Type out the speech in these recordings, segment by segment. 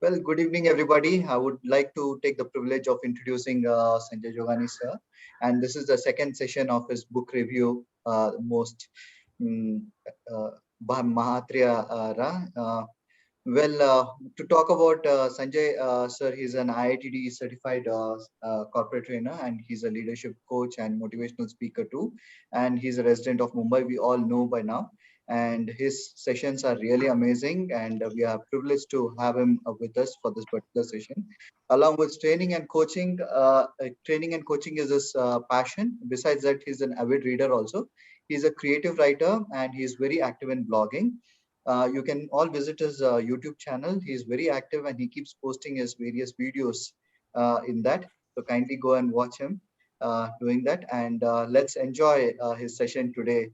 Well, good evening, everybody. I would like to take the privilege of introducing Sanjay Jogani, sir. And this is the second session of his book review, most mm, uh, Mahatria Ra. To talk about Sanjay, sir, he's an IITD certified corporate trainer, and he's a leadership coach and motivational speaker too. And he's a resident of Mumbai. We all know by now. And his sessions are really amazing, and we are privileged to have him with us for this particular session. Along with training and coaching is his passion. Besides that, he's an avid reader also. He's a creative writer, and he's very active in blogging. You can all visit his YouTube channel. He's very active and he keeps posting his various videos in that. So kindly go and watch him doing that. And let's enjoy his session today,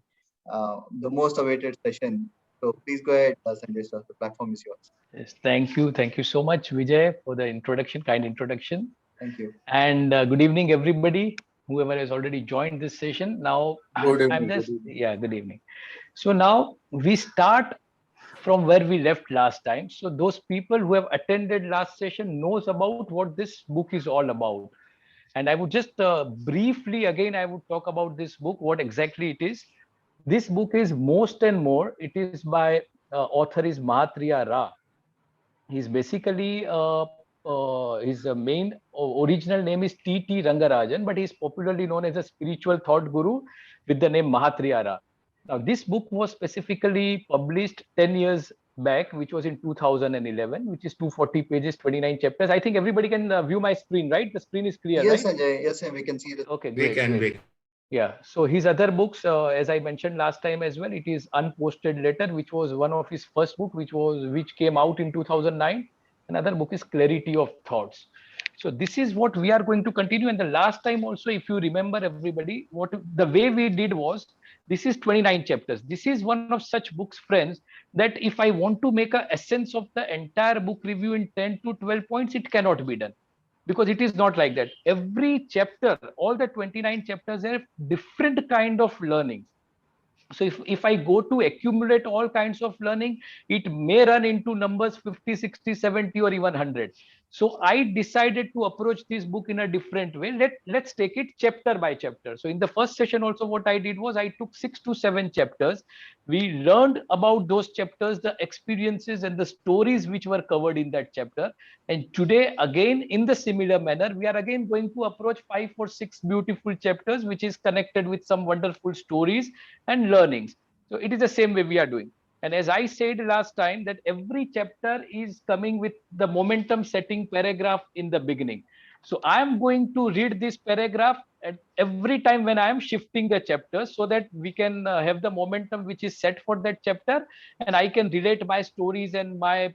the most awaited session. So please go ahead, Sanjay sir. The platform is yours. Yes, thank you. Thank you so much, Vijay, for the introduction, kind introduction. Thank you. And good evening, everybody, whoever has already joined this session. Now, Good I'm evening. just, yeah, good evening. So now we start from where we left last time. So those people who have attended last session knows about what this book is all about. And I would just briefly, again, I would talk about this book, what exactly it is. This book is Most and More. It is by author is Mahatria Ra. He's basically his main original name is T.T. Rangarajan, but he's popularly known as a spiritual thought guru with the name Mahatriyara. Now, this book was specifically published 10 years back, which was in 2011, which is 240 pages, 29 chapters. I think everybody can view my screen, right? The screen is clear, Yes, right? Sanjay. Yes, sir, we can see the. Okay, We great, can, great. we Yeah. So his other books, as I mentioned last time as well, it is Unposted Letter, which was one of his first book, which came out in 2009. Another book is Clarity of Thoughts. So this is what we are going to continue. And the last time also, if you remember, everybody, what the way we did was, this is 29 chapters. This is one of such books, friends, that if I want to make a essence of the entire book review in 10 to 12 points, it cannot be done, because it is not like that. Every chapter, all the 29 chapters have different kind of learnings. So if I go to accumulate all kinds of learning, it may run into numbers 50, 60, 70, or even 100. So I decided to approach this book in a different way. Let's take it chapter by chapter. So in the first session also, what I did was I took 6 to 7 chapters. We learned about those chapters, the experiences and the stories which were covered in that chapter. And today, again, in the similar manner, we are again going to approach 5 or 6 beautiful chapters, which is connected with some wonderful stories and learnings. So it is the same way we are doing. And as I said last time, that every chapter is coming with the momentum setting paragraph in the beginning. So I am going to read this paragraph at every time when I am shifting the chapters, so that we can have the momentum which is set for that chapter, and I can relate my stories and my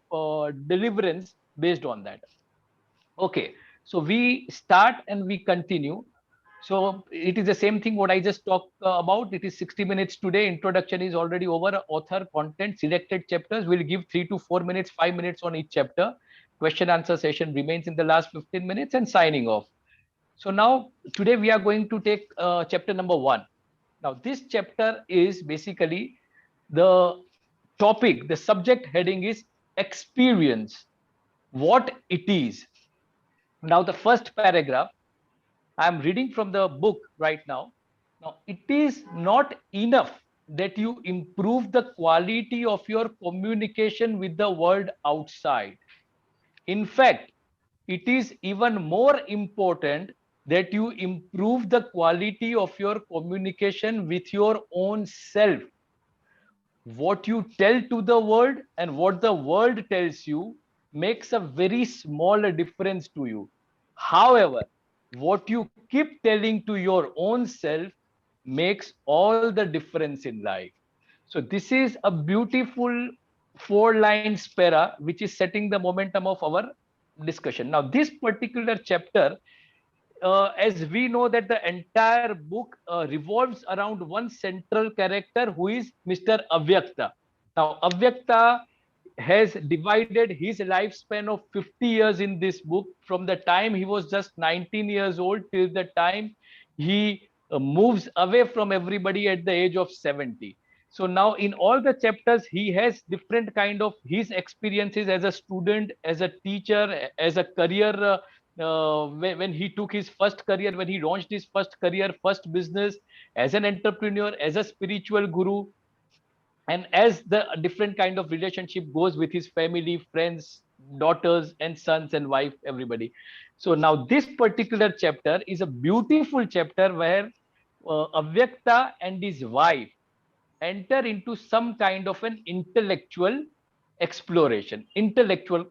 deliverance based on that. Okay, so we start and we continue. So it is the same thing what I just talked about. It is 60 minutes today. Introduction is already over. Author, content, selected chapters. We'll give 3 to 4 minutes, 5 minutes on each chapter. Question answer session remains in the last 15 minutes and signing off. So now today we are going to take chapter number 1. Now this chapter is basically the topic, the subject heading is experience, what it is. Now the first paragraph, I'm reading from the book right now. Now, it is not enough that you improve the quality of your communication with the world outside. In fact, it is even more important that you improve the quality of your communication with your own self. What you tell to the world and what the world tells you makes a very small difference to you. However, what you keep telling to your own self makes all the difference in life. So this is a beautiful 4 lines para which is setting the momentum of our discussion. Now this particular chapter, as we know that the entire book revolves around one central character who is Mr. Avyakta. Now, Avyakta has divided his lifespan of 50 years in this book, from the time he was just 19 years old till the time he moves away from everybody at the age of 70. So now in all the chapters, he has different kind of his experiences as a student, as a teacher, as a career. When he took his first career, when he launched his first career, first business, as an entrepreneur, as a spiritual guru, and as the different kind of relationship goes with his family, friends, daughters and sons and wife, everybody. So now this particular chapter is a beautiful chapter where Avyakta and his wife enter into some kind of an intellectual exploration, intellectual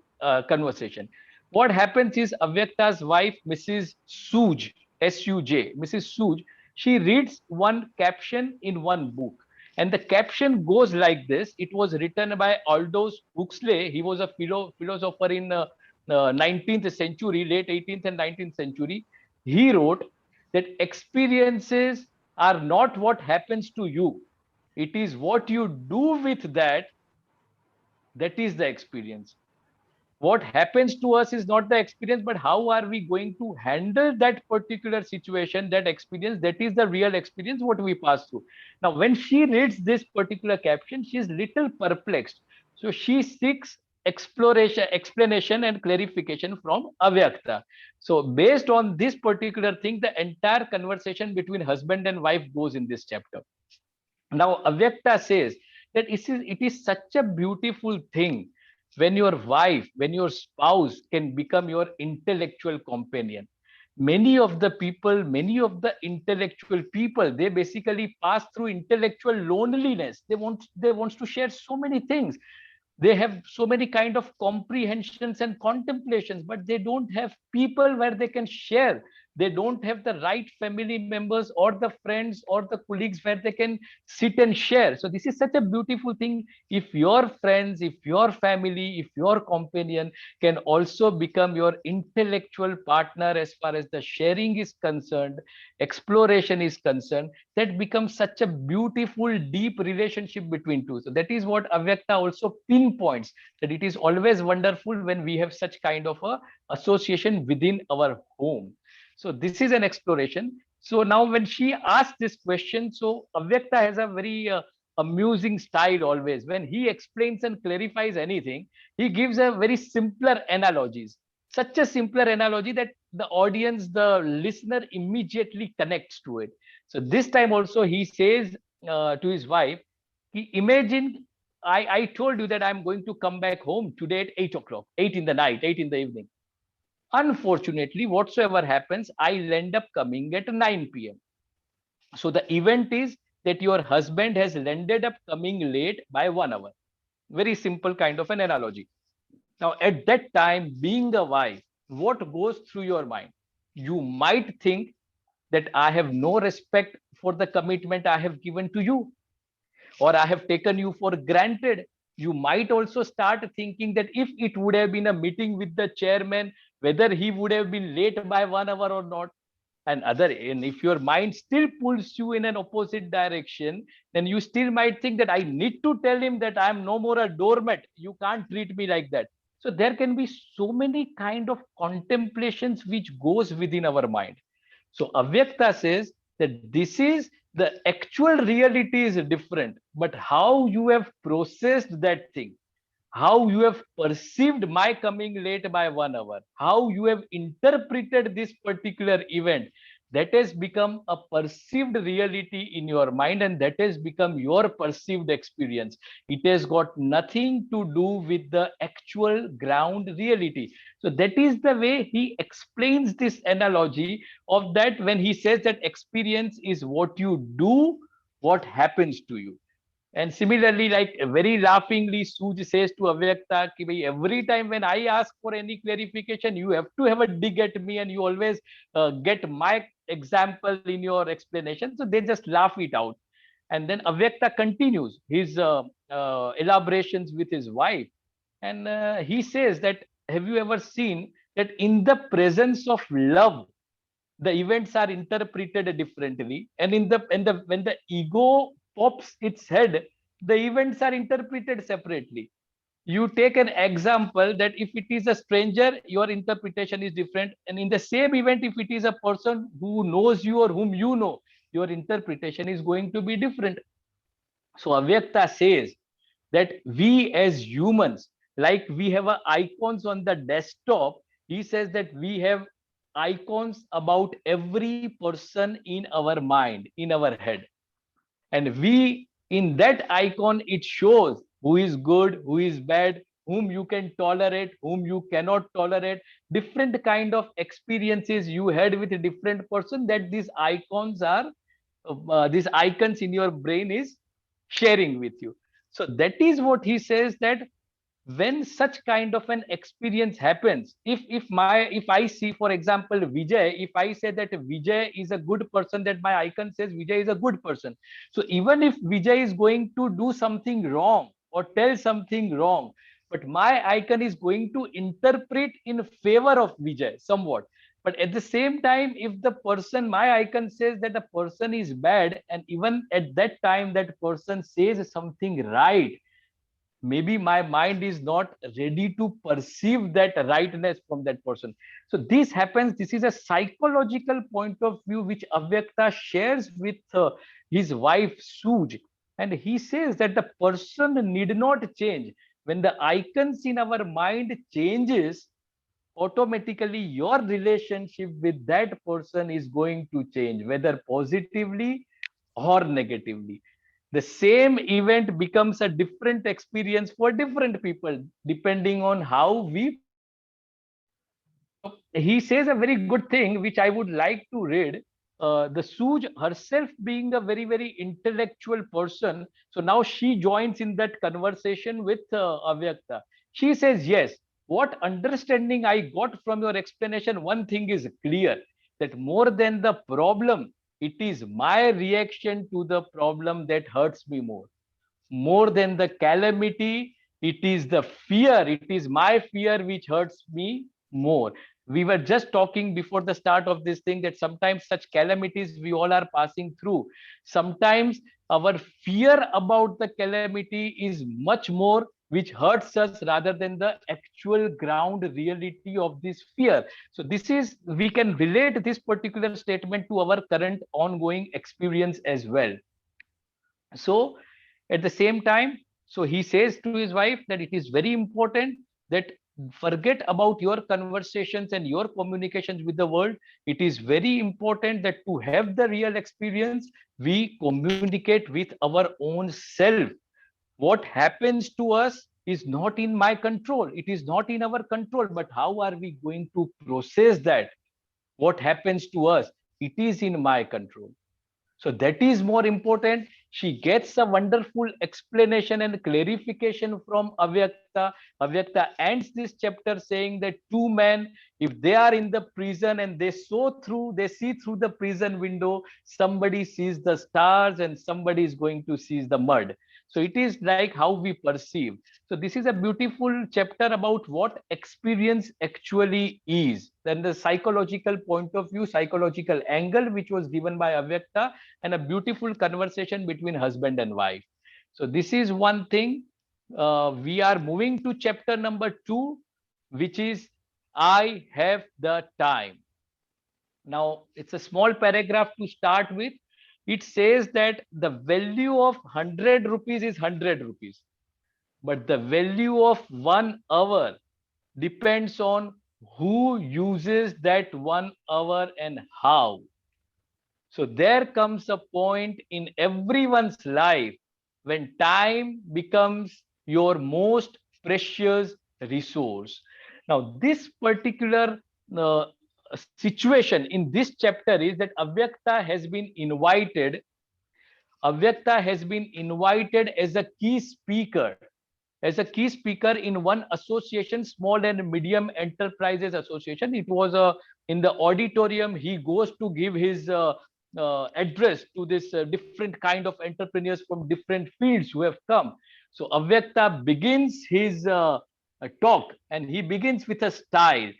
conversation. What happens is Avyakta's wife, Mrs. Suj, S-U-J, Mrs. Suj, she reads one caption in one book. And the caption goes like this. It was written by Aldous Huxley. He was a philosopher in 19th century, late 18th and 19th century. He wrote that experiences are not what happens to you. It is what you do with that, that is the experience. What happens to us is not the experience, but how are we going to handle that particular situation, that experience, that is the real experience what we pass through. Now when she reads this particular caption, she is little perplexed, so she seeks exploration, explanation and clarification from Avyakta. So based on this particular thing, the entire conversation between husband and wife goes in this chapter. Now, Avyakta says that it is such a beautiful thing when your wife, when your spouse can become your intellectual companion. Many of the people, many of the intellectual people, they basically pass through intellectual loneliness. They want to share so many things. They have so many kind of comprehensions and contemplations, but they don't have people where they can share. They don't have the right family members or the friends or the colleagues where they can sit and share. So this is such a beautiful thing. If your friends, if your family, if your companion can also become your intellectual partner as far as the sharing is concerned, exploration is concerned, that becomes such a beautiful deep relationship between two. So that is what Avyakta also pinpoints, that it is always wonderful when we have such kind of a association within our home. So this is an exploration. So now when she asks this question, so Avyakta has a very amusing style always. When he explains and clarifies anything, he gives a very simpler analogies, such a simpler analogy that the audience, the listener immediately connects to it. So this time also he says to his wife, imagine I told you that I'm going to come back home today at 8 o'clock, 8 in the night, 8 in the evening. Unfortunately, whatsoever happens, I'll end up coming at 9 p.m. So the event is that your husband has ended up coming late by 1 hour. Very simple kind of an analogy. Now, at that time, being a wife, what goes through your mind? You might think that I have no respect for the commitment I have given to you, or I have taken you for granted. You might also start thinking that if it would have been a meeting with the chairman, whether he would have been late by 1 hour or not. And if your mind still pulls you in an opposite direction, then you still might think that I need to tell him that I'm no more a doormat. You can't treat me like that. So there can be so many kind of contemplations which goes within our mind. So Avyakta says that this is the actual reality is different, but how you have processed that thing, how you have perceived my coming late by 1 hour, how you have interpreted this particular event, that has become a perceived reality in your mind, and that has become your perceived experience. It has got nothing to do with the actual ground reality. So that is the way he explains this analogy of that, when he says that experience is what you do, what happens to you. And similarly, like very laughingly, Suj says to Avyakta, ki bhai, every time when I ask for any clarification, you have to have a dig at me and you always get my example in your explanation. So they just laugh it out. And then Avyakta continues his elaborations with his wife. And he says that, have you ever seen that in the presence of love, the events are interpreted differently, and in the when the ego pops its head, the events are interpreted separately. You take an example that if it is a stranger, your interpretation is different, and in the same event, if it is a person who knows you or whom you know, your interpretation is going to be different. So Avyakta says that we as humans, like we have icons on the desktop, he says that we have icons about every person in our mind, in our head. And we, in that icon, it shows who is good, who is bad, whom you can tolerate, whom you cannot tolerate, different kind of experiences you had with a different person, that these icons are these icons in your brain is sharing with you. So that is what he says, that when such kind of an experience happens, if I see, for example, Vijay, if I say that Vijay is a good person, that my icon says Vijay is a good person. So even if Vijay is going to do something wrong or tell something wrong, but my icon is going to interpret in favor of Vijay somewhat. But at the same time, if the person, my icon says that the person is bad, and even at that time that person says something right, maybe my mind is not ready to perceive that rightness from that person. So this happens, this is a psychological point of view which Avyakta shares with his wife Suj. And he says that the person need not change. When the icons in our mind changes, automatically your relationship with that person is going to change, whether positively or negatively. The same event becomes a different experience for different people depending on how we perceive it. So he says a very good thing which I would like to read. The Suj herself being a very, very intellectual person, so now she joins in that conversation with Avyakta. She says, yes, what understanding I got from your explanation, one thing is clear, that more than the problem, it is my reaction to the problem that hurts me more. More than the calamity, it is the fear, it is my fear which hurts me more. We were just talking before the start of this thing that sometimes such calamities we all are passing through. Sometimes our fear about the calamity is much more, which hurts us rather than the actual ground reality of this fear. So this is, we can relate this particular statement to our current ongoing experience as well. So at the same time, so he says to his wife that it is very important that forget about your conversations and your communications with the world. It is very important that to have the real experience, we communicate with our own self. What happens to us is not in my control. It is not in our control, but how are we going to process that? What happens to us? It is in my control. So that is more important. She gets a wonderful explanation and clarification from Avyakta. Avyakta ends this chapter saying that two men, if they are in the prison and they see through the prison window, somebody sees the stars and somebody is going to see the mud. So it is like how we perceive. So this is a beautiful chapter about what experience actually is. Then the psychological point of view, psychological angle, which was given by Avyakta, and a beautiful conversation between husband and wife. So this is one thing. We are moving to chapter number 2, which is I have the time. Now it's a small paragraph to start with. It says that the value of 100 rupees is 100 rupees, but the value of 1 hour depends on who uses that 1 hour and how. So there comes a point in everyone's life when time becomes your most precious resource. Now, this particular situation in this chapter is that Avyakta has been invited as a key speaker in one association, Small and Medium Enterprises Association. It was in the auditorium. He goes to give his address to this different kind of entrepreneurs from different fields who have come. So Avyakta begins his talk, and he begins with a style.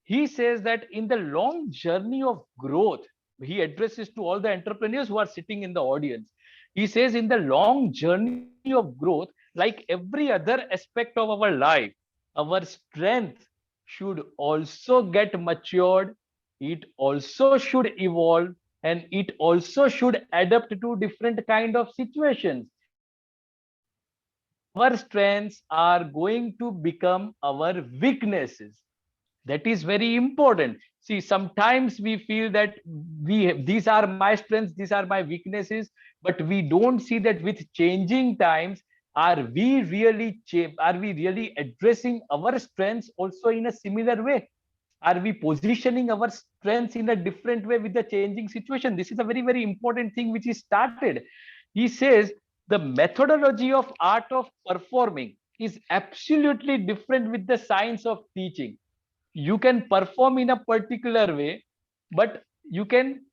He says that in the long journey of growth, he addresses to all the entrepreneurs who are sitting in the audience. He says, in the long journey of growth, like every other aspect of our life, our strength should also get matured, it also should evolve, and it also should adapt to different kind of situations. our strengths are going to become our weaknesses. That is very important. See, sometimes we feel that these are my strengths, these are my weaknesses, but we don't see that with changing times, are we really addressing our strengths also in a similar way? Are we positioning our strengths in a different way with the changing situation? This is a very, very important thing which he started. He says the methodology of art of performing is absolutely different with the science of teaching. You can perform in a particular way, but you can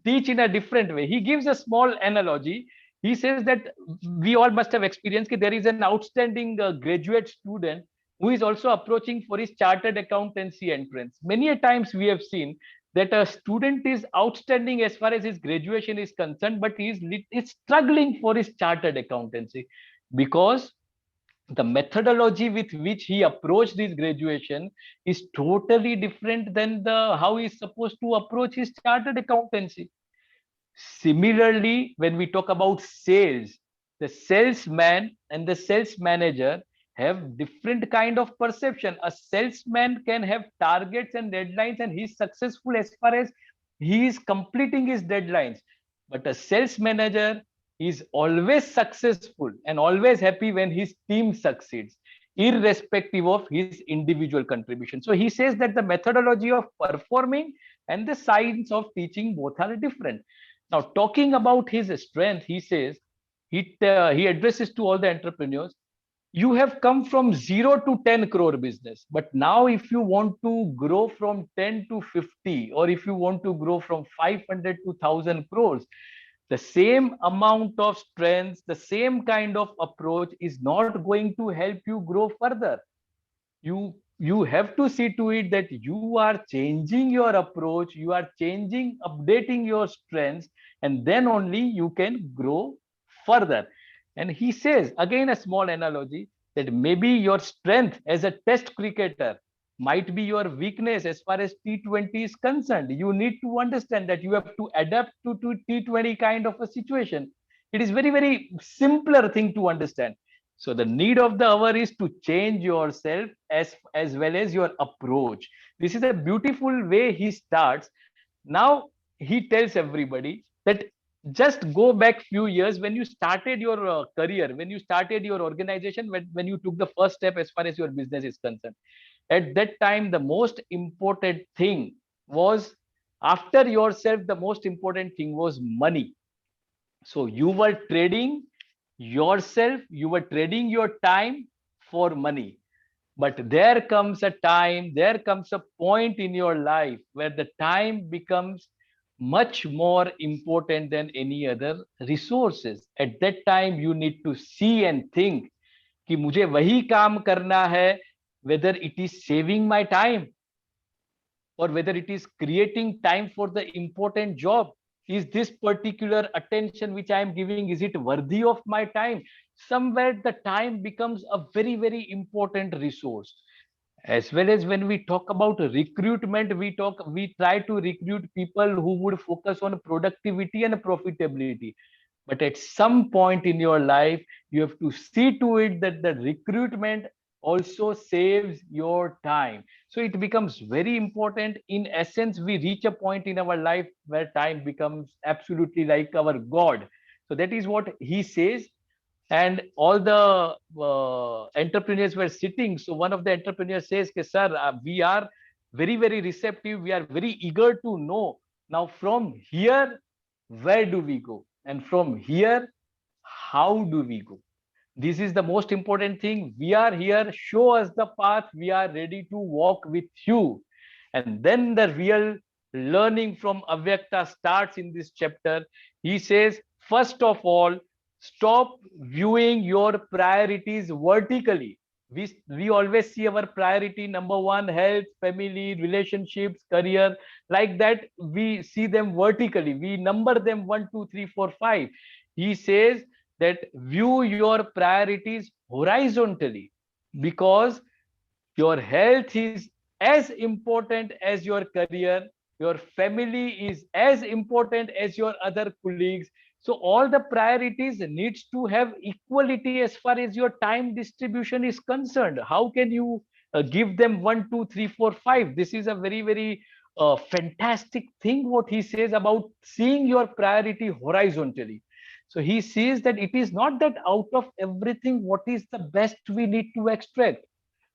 teach in a different way. He gives a small analogy. He says that we all must have experienced that there is an outstanding graduate student who is also approaching for his chartered accountancy entrance. Many a times we have seen that a student is outstanding as far as his graduation is concerned, but he is struggling for his chartered accountancy because the methodology with which he approached his graduation is totally different than the how he's supposed to approach his chartered accountancy. Similarly, when we talk about sales, the salesman and the sales manager have different kind of perception. A salesman can have targets and deadlines, and he's successful as far as he is completing his deadlines. But a sales manager is always successful and always happy when his team succeeds, irrespective of his individual contribution. So he says that the methodology of performing and the science of teaching both are different. Now, talking about his strength, he says he addresses to all the entrepreneurs. You have come from 0 to 10 crore business, but now if you want to grow from 10 to 50, or if you want to grow from 500 to 1,000 crores, the same amount of strength, the same kind of approach is not going to help you grow further. You have to see to it that you are changing your approach, you are changing, updating your strengths, and then only you can grow further. And he says again a small analogy that maybe your strength as a test cricketer might be your weakness as far as T20 is concerned. You need to understand that you have to adapt to T20 kind of a situation. It is very, very simpler thing to understand. So the need of the hour is to change yourself as well as your approach. This is a beautiful way he starts. Now he tells everybody that just go back few years when you started your career, when you started your organization, when you took the first step as far as your business is concerned. At that time, the most important thing was, after yourself, the most important thing was money. So you were trading yourself, you were trading your time for money. But there comes a time, there comes a point in your life where the time becomes much more important than any other resources. At that time, you need to see and think कि मुझे वही काम करना है, whether it is saving my time or whether it is creating time for the important job. Is this particular attention which I am giving, is it worthy of my time? Somewhere the time becomes a very, very important resource. As well as when we talk about recruitment, we try to recruit people who would focus on productivity and profitability. But at some point in your life, you have to see to it that the recruitment also saves your time. So it becomes very important. In essence, we reach a point in our life where time becomes absolutely like our God. So that is what he says. And all the entrepreneurs were sitting. So one of the entrepreneurs says, sir, we are very, very receptive. We are very eager to know. Now, from here, where do we go? And from here, how do we go? This is the most important thing. We are here. Show us the path. We are ready to walk with you. And then the real learning from Avyakta starts in this chapter. He says, first of all, stop viewing your priorities vertically. We always see our priority number one, health, family, relationships, career. Like that, we see them vertically. We number them 1, 2, 3, 4, 5. He says that view your priorities horizontally, because your health is as important as your career, your family is as important as your other colleagues, So all the priorities needs to have equality as far as your time distribution is concerned. How can you give them 1, 2, 3, 4, 5? This is a very fantastic thing what he says about seeing your priority horizontally. So he says that it is not that out of everything what is the best we need to extract,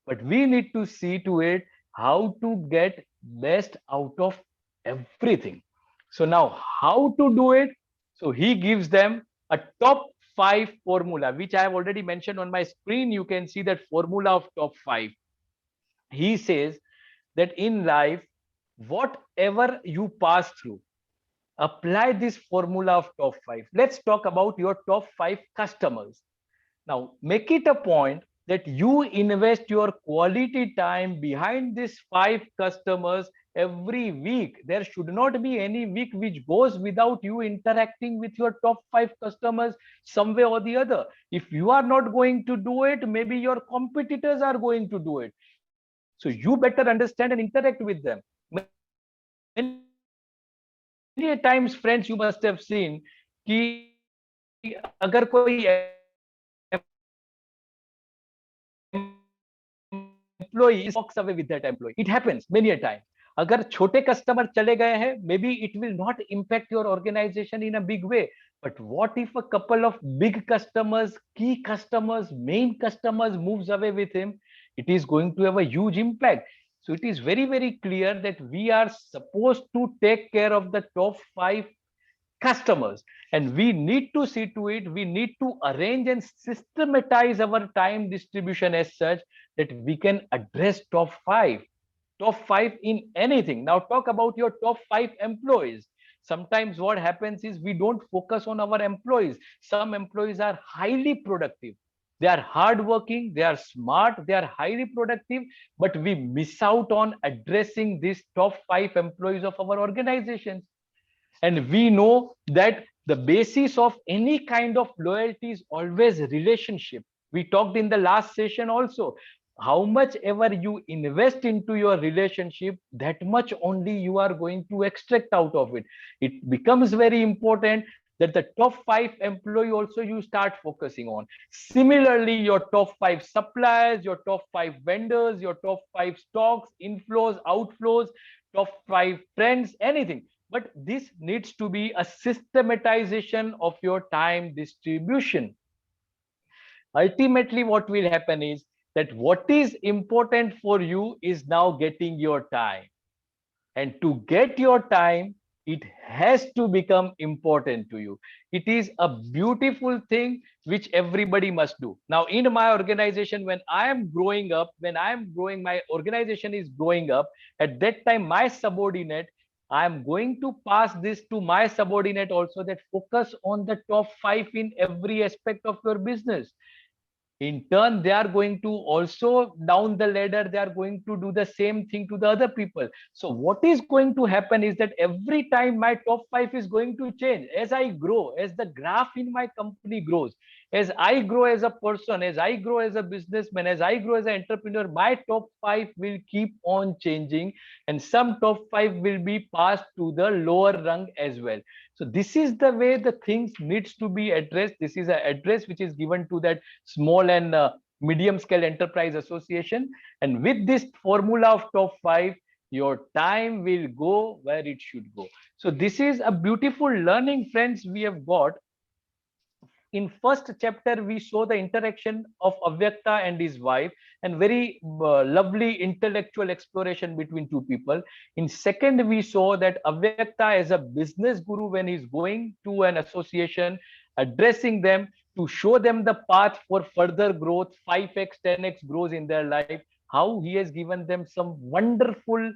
but we need to see to it how to get best out of everything. So now how to do it? So he gives them a top 5 formula, which I have already mentioned on my screen. You can see that formula of top 5. He says that in life, whatever you pass through, apply this formula of top 5. Let's talk about your top 5 customers. Now, make it a point that you invest your quality time behind these 5 customers every week. There should not be any week which goes without you interacting with your top 5 customers some way or the other. If you are not going to do it, maybe your competitors are going to do it. So you better understand and interact with them. Many a times, friends, you must have seen कि अगर कोई employee walks away with that employee, it happens many a time. अगर छोटे customer चले गए हैं, maybe it will not impact your organization in a big way. But what if a couple of big customers, key customers, main customers moves away with him? It is going to have a huge impact. So it is very clear that we are supposed to take care of the top 5 customers, and we need to see to it, we need to arrange and systematize our time distribution as such that we can address top 5 in anything. Now talk about your top 5 employees. Sometimes what happens is we don't focus on our employees. Some employees are highly productive, they are hardworking, they are smart, they are highly productive, but we miss out on addressing these top 5 employees of our organizations. And we know that the basis of any kind of loyalty is always relationship. We talked in the last session also, how much ever you invest into your relationship, that much only you are going to extract out of it. It becomes very important that the top 5 employee also you start focusing on. Similarly, your top 5 suppliers, your top 5 vendors, your top 5 stocks, inflows, outflows, top 5 trends, anything. But this needs to be a systematization of your time distribution. Ultimately, what will happen is that what is important for you is now getting your time. And to get your time, it has to become important to you. It is a beautiful thing which everybody must do. Now, in my organization, when I am growing up, when I am growing, my organization is growing up, at that time, my subordinate, I am going to pass this to my subordinate also, that focus on the top 5 in every aspect of your business. In turn, they are going to also down the ladder, they are going to do the same thing to the other people. So what is going to happen is that every time my top 5 is going to change as I grow, as the graph in my company grows, as I grow as a person, as I grow as a businessman, as I grow as an entrepreneur, my top 5 will keep on changing, and some top 5 will be passed to the lower rung as well. So this is the way the things needs to be addressed. This is an address which is given to that small and medium scale enterprise association. And with this formula of top 5, your time will go where it should go. So this is a beautiful learning, friends, we have got. In first chapter, we saw the interaction of Avyakta and his wife, and very lovely intellectual exploration between two people. In second, we saw that Avyakta as a business guru, when he's going to an association, addressing them to show them the path for further growth, 5x, 10x grows in their life, how he has given them some wonderful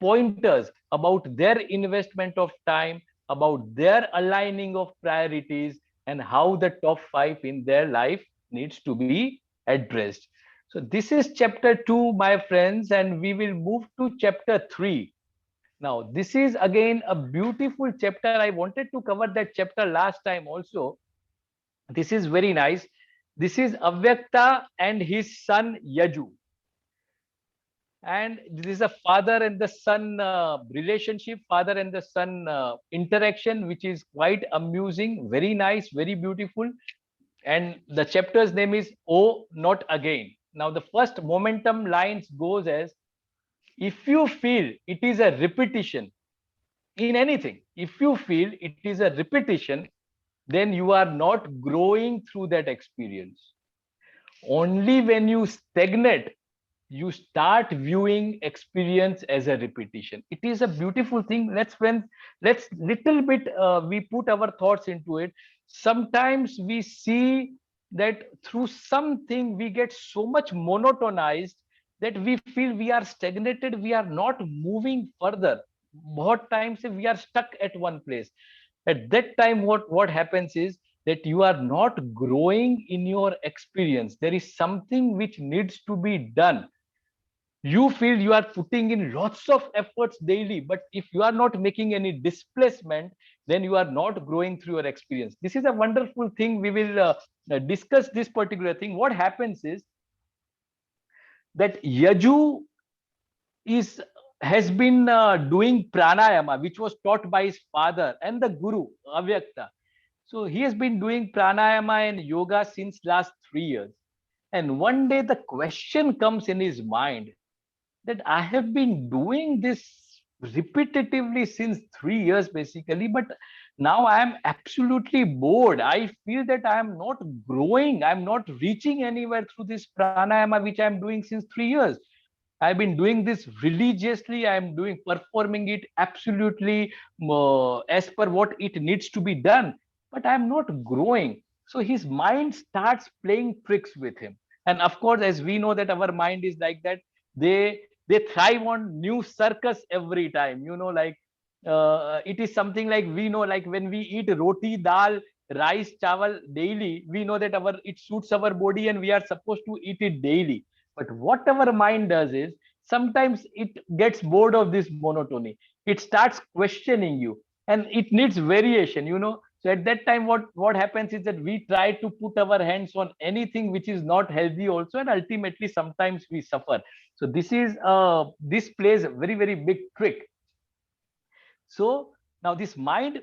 pointers about their investment of time, about their aligning of priorities, and how the top 5 in their life needs to be addressed. So this is chapter 2, my friends, and we will move to chapter 3. Now, this is again a beautiful chapter. I wanted to cover that chapter last time also. This is very nice. This is Avyakta and his son Yaju. And this is a father and the son relationship, father and the son interaction, which is quite amusing, very nice, very beautiful. And the chapter's name is Oh Not Again. Now the first momentum lines goes as, if you feel it is a repetition in anything, if you feel it is a repetition, then you are not growing through that experience. Only when you stagnate, you start viewing experience as a repetition. It is a beautiful thing. Let's little bit we put our thoughts into it. Sometimes we see that through something we get so much monotonized that we feel we are stagnated, we are not moving further. बहुत times we are stuck at one place. At that time, what happens is that you are not growing in your experience. There is something which needs to be done. You feel you are putting in lots of efforts daily, but if you are not making any displacement, then you are not growing through your experience. This is a wonderful thing. We will discuss this particular thing. What happens is that Yaju is has been doing pranayama, which was taught by his father and the guru Avyakta. So he has been doing pranayama and yoga since last 3 years. And one day the question comes in his mind that I have been doing this repetitively since 3 years, basically, but now I am absolutely bored. I feel that I am not growing, I'm not reaching anywhere through this pranayama, which I am doing since 3 years. I've been doing this religiously. I'm doing performing it absolutely as per what it needs to be done, but I'm not growing. So his mind starts playing tricks with him. And of course, as we know that our mind is like that, they thrive on new circus every time. You know, like it is something like we know, like when we eat roti, dal, rice, chawal daily, we know that our it suits our body and we are supposed to eat it daily. But what our mind does is sometimes it gets bored of this monotony. It starts questioning you and it needs variation, you know. So at that time, what happens is that we try to put our hands on anything which is not healthy also, and ultimately sometimes we suffer. So this plays a very, very big trick. So now this mind,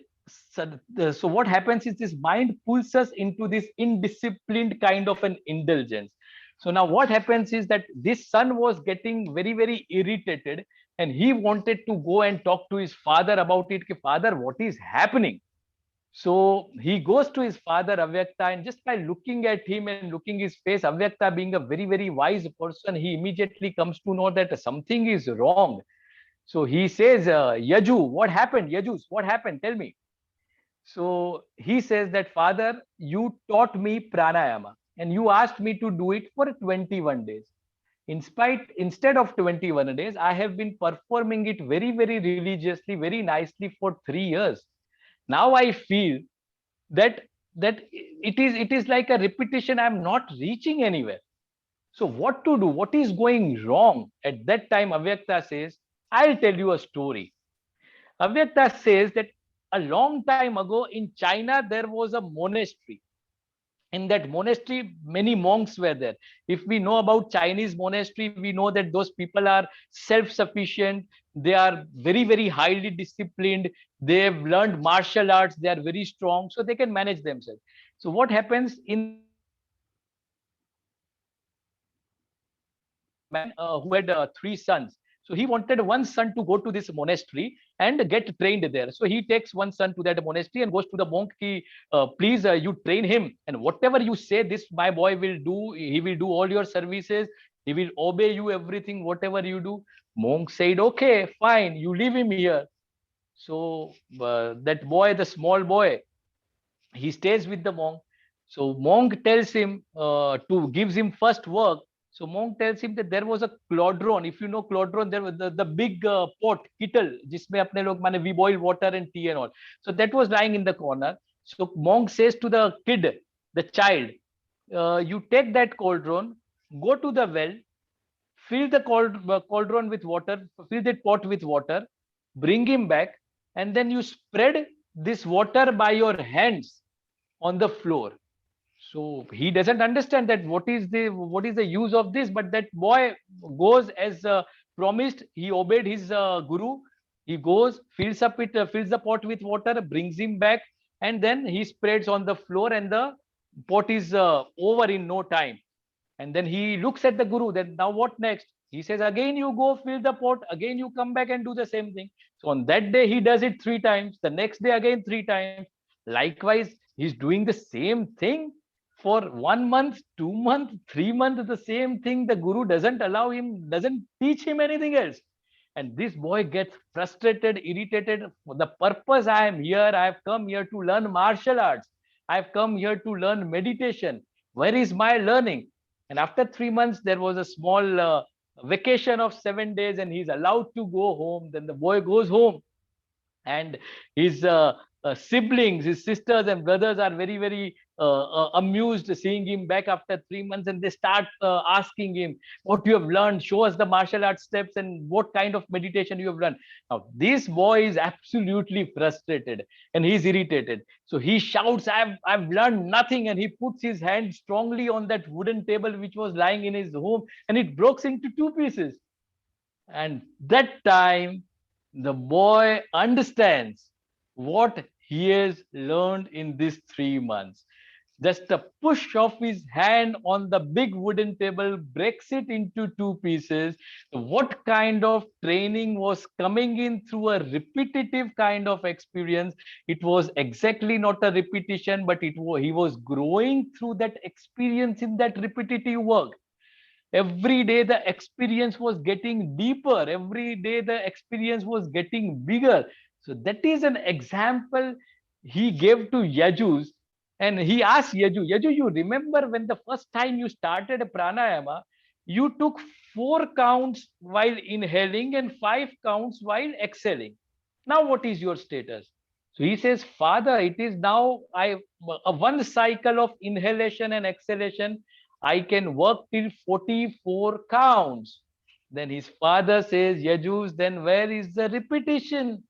so what happens is this mind pulls us into this indisciplined kind of an indulgence. So now what happens is that this son was getting very, very irritated, and he wanted to go and talk to his father about it. Ki, Father, what is happening? So he goes to his father Avyakta, and just by looking at him and looking his face, Avyakta being a very, very wise person, he immediately comes to know that something is wrong. So he says, Yaju, what happened? Yajus, what happened? Tell me. So he says that, Father, you taught me pranayama and you asked me to do it for 21 days. Instead of 21 days, I have been performing it very, very religiously, very nicely for 3 years. Now I feel that it is like a repetition. I'm not reaching anywhere. So what to do? What is going wrong? At that time, Avyakta says, I'll tell you a story. Avyakta says that a long time ago in China, there was a monastery. In that monastery, many monks were there. If we know about Chinese monastery, we know that those people are self-sufficient. They are very, very highly disciplined. They have learned martial arts. They are very strong, so they can manage themselves. So what happens in this monastery? There was a man who had 3 sons. So he wanted one son to go to this monastery and get trained there. So he takes one son to that monastery and goes to the monk. Please, you train him, and whatever you say, this my boy will do. He will do all your services. He will obey you everything, whatever you do. Monk said, okay, fine, you leave him here. So that boy, the small boy, he stays with the monk. So monk tells him to gives him first work. So monk tells him that there was a cauldron. If you know cauldron, there was the big pot kettle जिसमें अपने लोग माने we boil water and tea and all. So that was lying in the corner. So monk says to the kid, the child, you take that cauldron, go to the well, fill the cauldron with water, fill that pot with water, bring him back, and then you spread this water by your hands on the floor. So he doesn't understand that what is the use of this, but that boy goes as promised, he obeyed his guru. He goes, fills the pot with water, brings him back, and then he spreads on the floor, and the pot is over in no time. And then he looks at the guru. Then now what next? He says, again you go fill the pot. Again you come back and do the same thing. So on that day he does it 3 times. The next day again 3 times. Likewise, he's doing the same thing for 1 month, 2 months, 3 months. The same thing. The guru doesn't allow him, doesn't teach him anything else. And this boy gets frustrated, irritated. For the purpose I am here, I have come here to learn martial arts. I've come here to learn meditation. Where is my learning? And after 3 months, there was a small vacation of 7 days, and he's allowed to go home. Then the boy goes home, and his siblings, his sisters and brothers are very, very amused seeing him back after 3 months, and they start asking him, what you have learned, show us the martial arts steps and what kind of meditation you have learned. Now this boy is absolutely frustrated and he's irritated, so he shouts, I've learned nothing, and he puts his hand strongly on that wooden table which was lying in his home, and it breaks into 2 pieces. And that time the boy understands what he has learned in these 3 months. Just a push of his hand on the big wooden table breaks it into 2 pieces. What kind of training was coming in through a repetitive kind of experience? It was exactly not a repetition, but he was growing through that experience in that repetitive work. Every day the experience was getting deeper, every day the experience was getting bigger. So that is an example he gave to Yajus. And he asked Yaju, you remember when the first time you started pranayama, you took 4 counts while inhaling and 5 counts while exhaling. Now what is your status? So he says, Father, it is now one cycle of inhalation and exhalation. I can work till 44 counts. Then his father says, Yajus, then where is the repetition?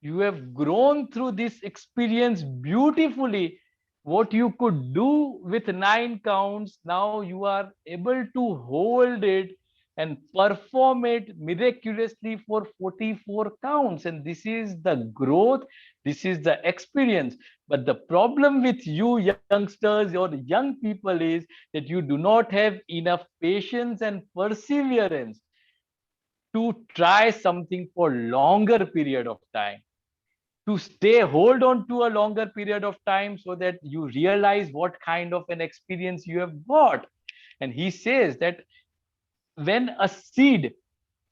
You have grown through this experience beautifully. What you could do with 9 counts, now you are able to hold it and perform it miraculously for 44 counts. And this is the growth, this is the experience. But the problem with you youngsters or young people is that you do not have enough patience and perseverance to try something for longer period of time, to stay hold on to a longer period of time, so that you realize what kind of an experience you have got. And he says that when a seed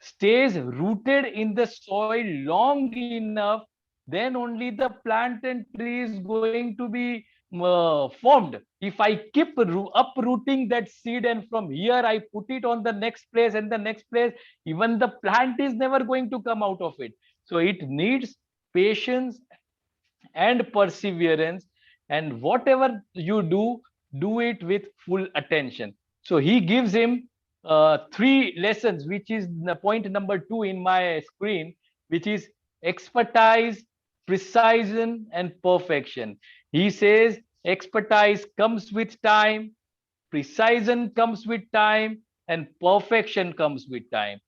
stays rooted in the soil long enough, then only the plant and tree is going to be formed. If I keep uprooting that seed and from here I put it on the next place and the next place, even the plant is never going to come out of it. So it needs patience and perseverance, and whatever you do it with full attention. So he gives him 3 lessons, which is the point number 2 in my screen, which is expertise, precision, and perfection. He says expertise comes with time, precision comes with time, and perfection comes with time.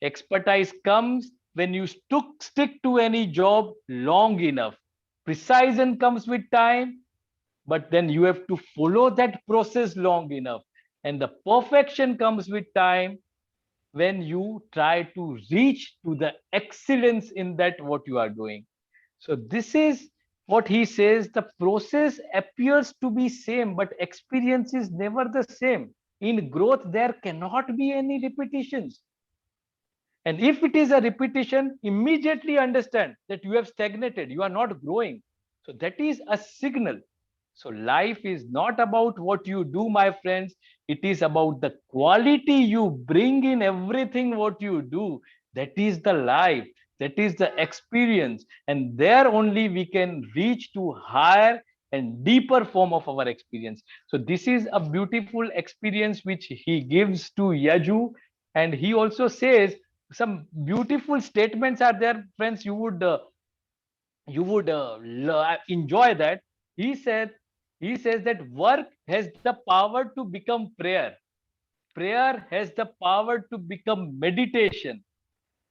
Expertise comes when you stick to any job long enough. Precision comes with time, but then you have to follow that process long enough. And the perfection comes with time when you try to reach to the excellence in that what you are doing. So this is what he says. The process appears to be same, but experience is never the same. In growth, there cannot be any repetitions. And if it is a repetition, immediately understand that you have stagnated, you are not growing. So that is a signal. So life is not about what you do, my friends. It is about the quality you bring in everything what you do. That is the life. That is the experience. And there only we can reach to higher and deeper form of our experience. So this is a beautiful experience which he gives to Yaju. And he also says some beautiful statements are there, friends. You would enjoy that. He says that work has the power to become prayer. prayer has the power to become meditation,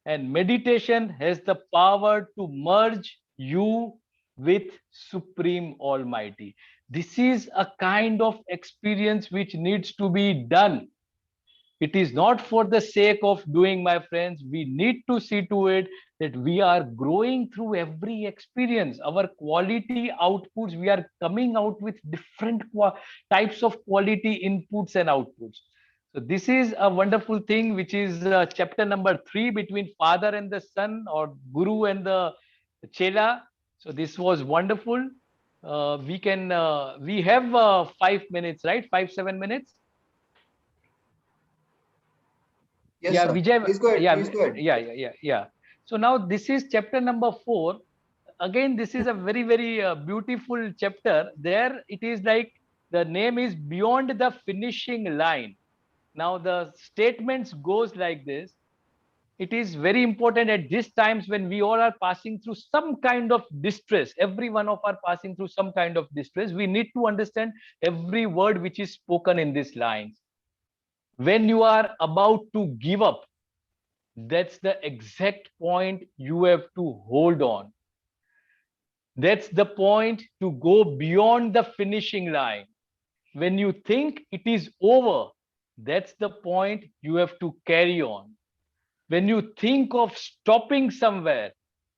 and meditation has the power to merge you with Supreme Almighty. This is a kind of experience which needs to be done. It is not for the sake of doing, my friends. We need to see to it that we are growing through every experience. Our quality outputs, we are coming out with different types of quality inputs and outputs. So this is a wonderful thing, which is chapter number 3 between father and the son, or guru and the chela. So this was wonderful. We have 5 minutes, right? 5, 7 minutes. Yes, Yeah, sir. Vijay. Please go ahead. Yeah, Please go ahead. yeah. So now this is chapter number 4. Again, this is a very, very beautiful chapter. There it is like the name is beyond the finishing line. Now the statements goes like this. It is very important at these times when we all are passing through some kind of distress. Every one of are passing through some kind of distress. We need to understand every word which is spoken in these lines. When you are about to give up, that's the exact point you have to hold on. That's the point to go beyond the finishing line. When you think it is over, that's the point you have to carry on. When you think of stopping somewhere,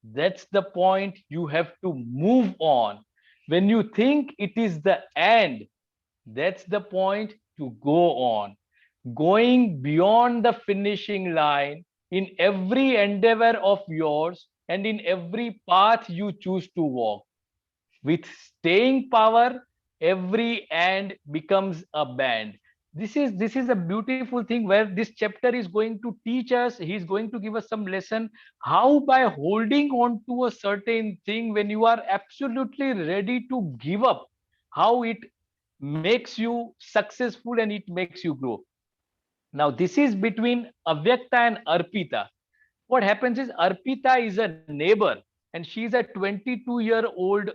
that's the point you have to move on. When you think it is the end, that's the point to go on. Going beyond the finishing line in every endeavor of yours and in every path you choose to walk. With staying power, every end becomes a band. This is a beautiful thing where this chapter is going to teach us. He's going to give us some lesson how, by holding on to a certain thing when you are absolutely ready to give up, how it makes you successful and it makes you grow. Now this is between Avyakta and Arpita. What happens is Arpita is a neighbor and she's a 22-year-old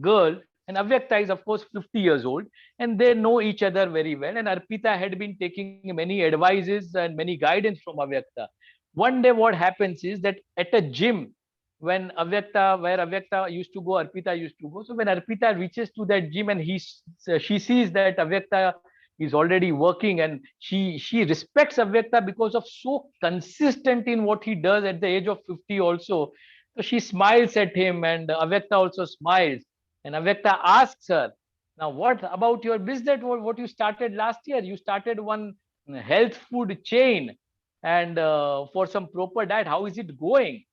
girl, and Avyakta is of course 50 years old, and they know each other very well. And Arpita had been taking many advices and many guidance from Avyakta. One day, what happens is that at a gym, where Avyakta used to go, Arpita used to go. So when Arpita reaches to that gym and she sees that Avyakta is already working, and she respects Avyakta because of so consistent in what he does at the age of 50 also. So she smiles at him, and Avyakta also smiles. And Avyakta asks her, now what about your business? What you started last year? You started one health food chain, and for some proper diet. How is it going?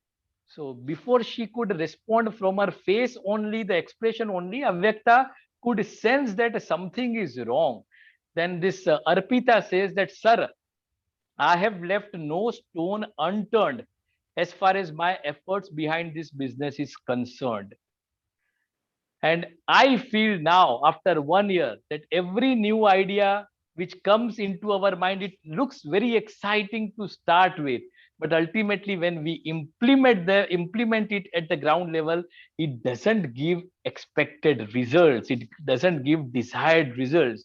So before she could respond, from her face only, the expression only, Avyakta could sense that something is wrong. Then this Arpita says that, sir, I have left no stone unturned as far as my efforts behind this business is concerned. And I feel now, after 1 year, that every new idea which comes into our mind, it looks very exciting to start with. But ultimately, when we implement it at the ground level, it doesn't give expected results. It doesn't give desired results.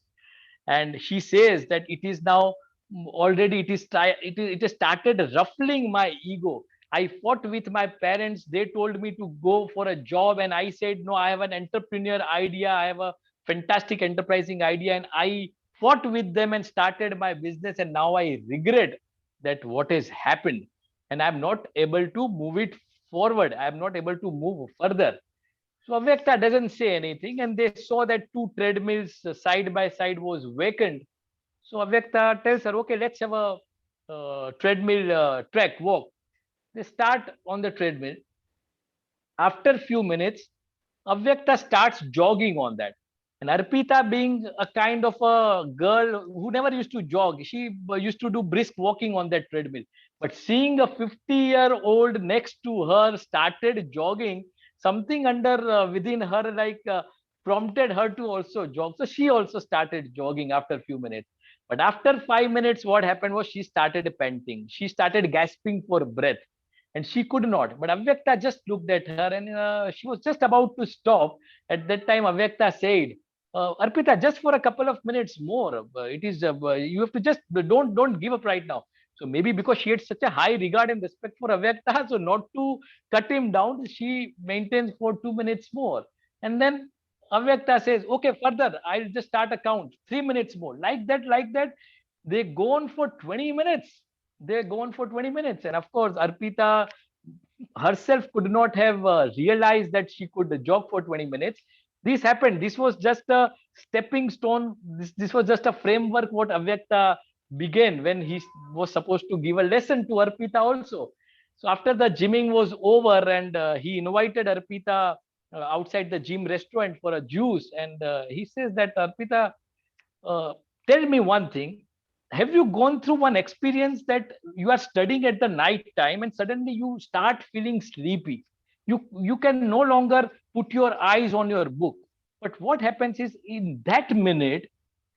And she says that it is now already it has started ruffling my ego. I fought with my parents. They told me to go for a job, and I said no, I have an entrepreneur idea, I have a fantastic enterprising idea, and I fought with them and started my business, and now I regret that what has happened, and I'm not able to move it forward. I'm not able to move further. So Avyakta doesn't say anything, and they saw that two treadmills side by side was vacant. So Avyakta tells her, okay, let's have a treadmill trek walk. They start on the treadmill. After a few minutes, Avyakta starts jogging on that. And Arpita, being a kind of a girl who never used to jog, she used to do brisk walking on that treadmill. But seeing a 50-year-old next to her started jogging, something within her prompted her to also jog. So she also started jogging after a few minutes. But after 5 minutes, what happened was she started panting. She started gasping for breath, and she could not. But Avyakta just looked at her, and she was just about to stop. At that time, Avyakta said, Arpita, just for a couple of minutes more. It is you have to just don't give up right now. So maybe because she had such a high regard and respect for Avyakta, so not to cut him down, she maintains for 2 minutes more. And then Avyakta says, okay, further, I'll just start a count, 3 minutes more. Like that, they go on for 20 minutes. They go on for 20 minutes. And of course, Arpita herself could not have realized that she could jog for 20 minutes. This happened. This was just a stepping stone. This was just a framework what Avyakta began when he was supposed to give a lesson to Arpita also. So after the gymming was over and he invited Arpita outside the gym restaurant for a juice, and he says that Arpita, uh, tell me one thing. Have you gone through one experience that you are studying at the night time and suddenly you start feeling sleepy? You can no longer put your eyes on your book. But what happens is in that minute,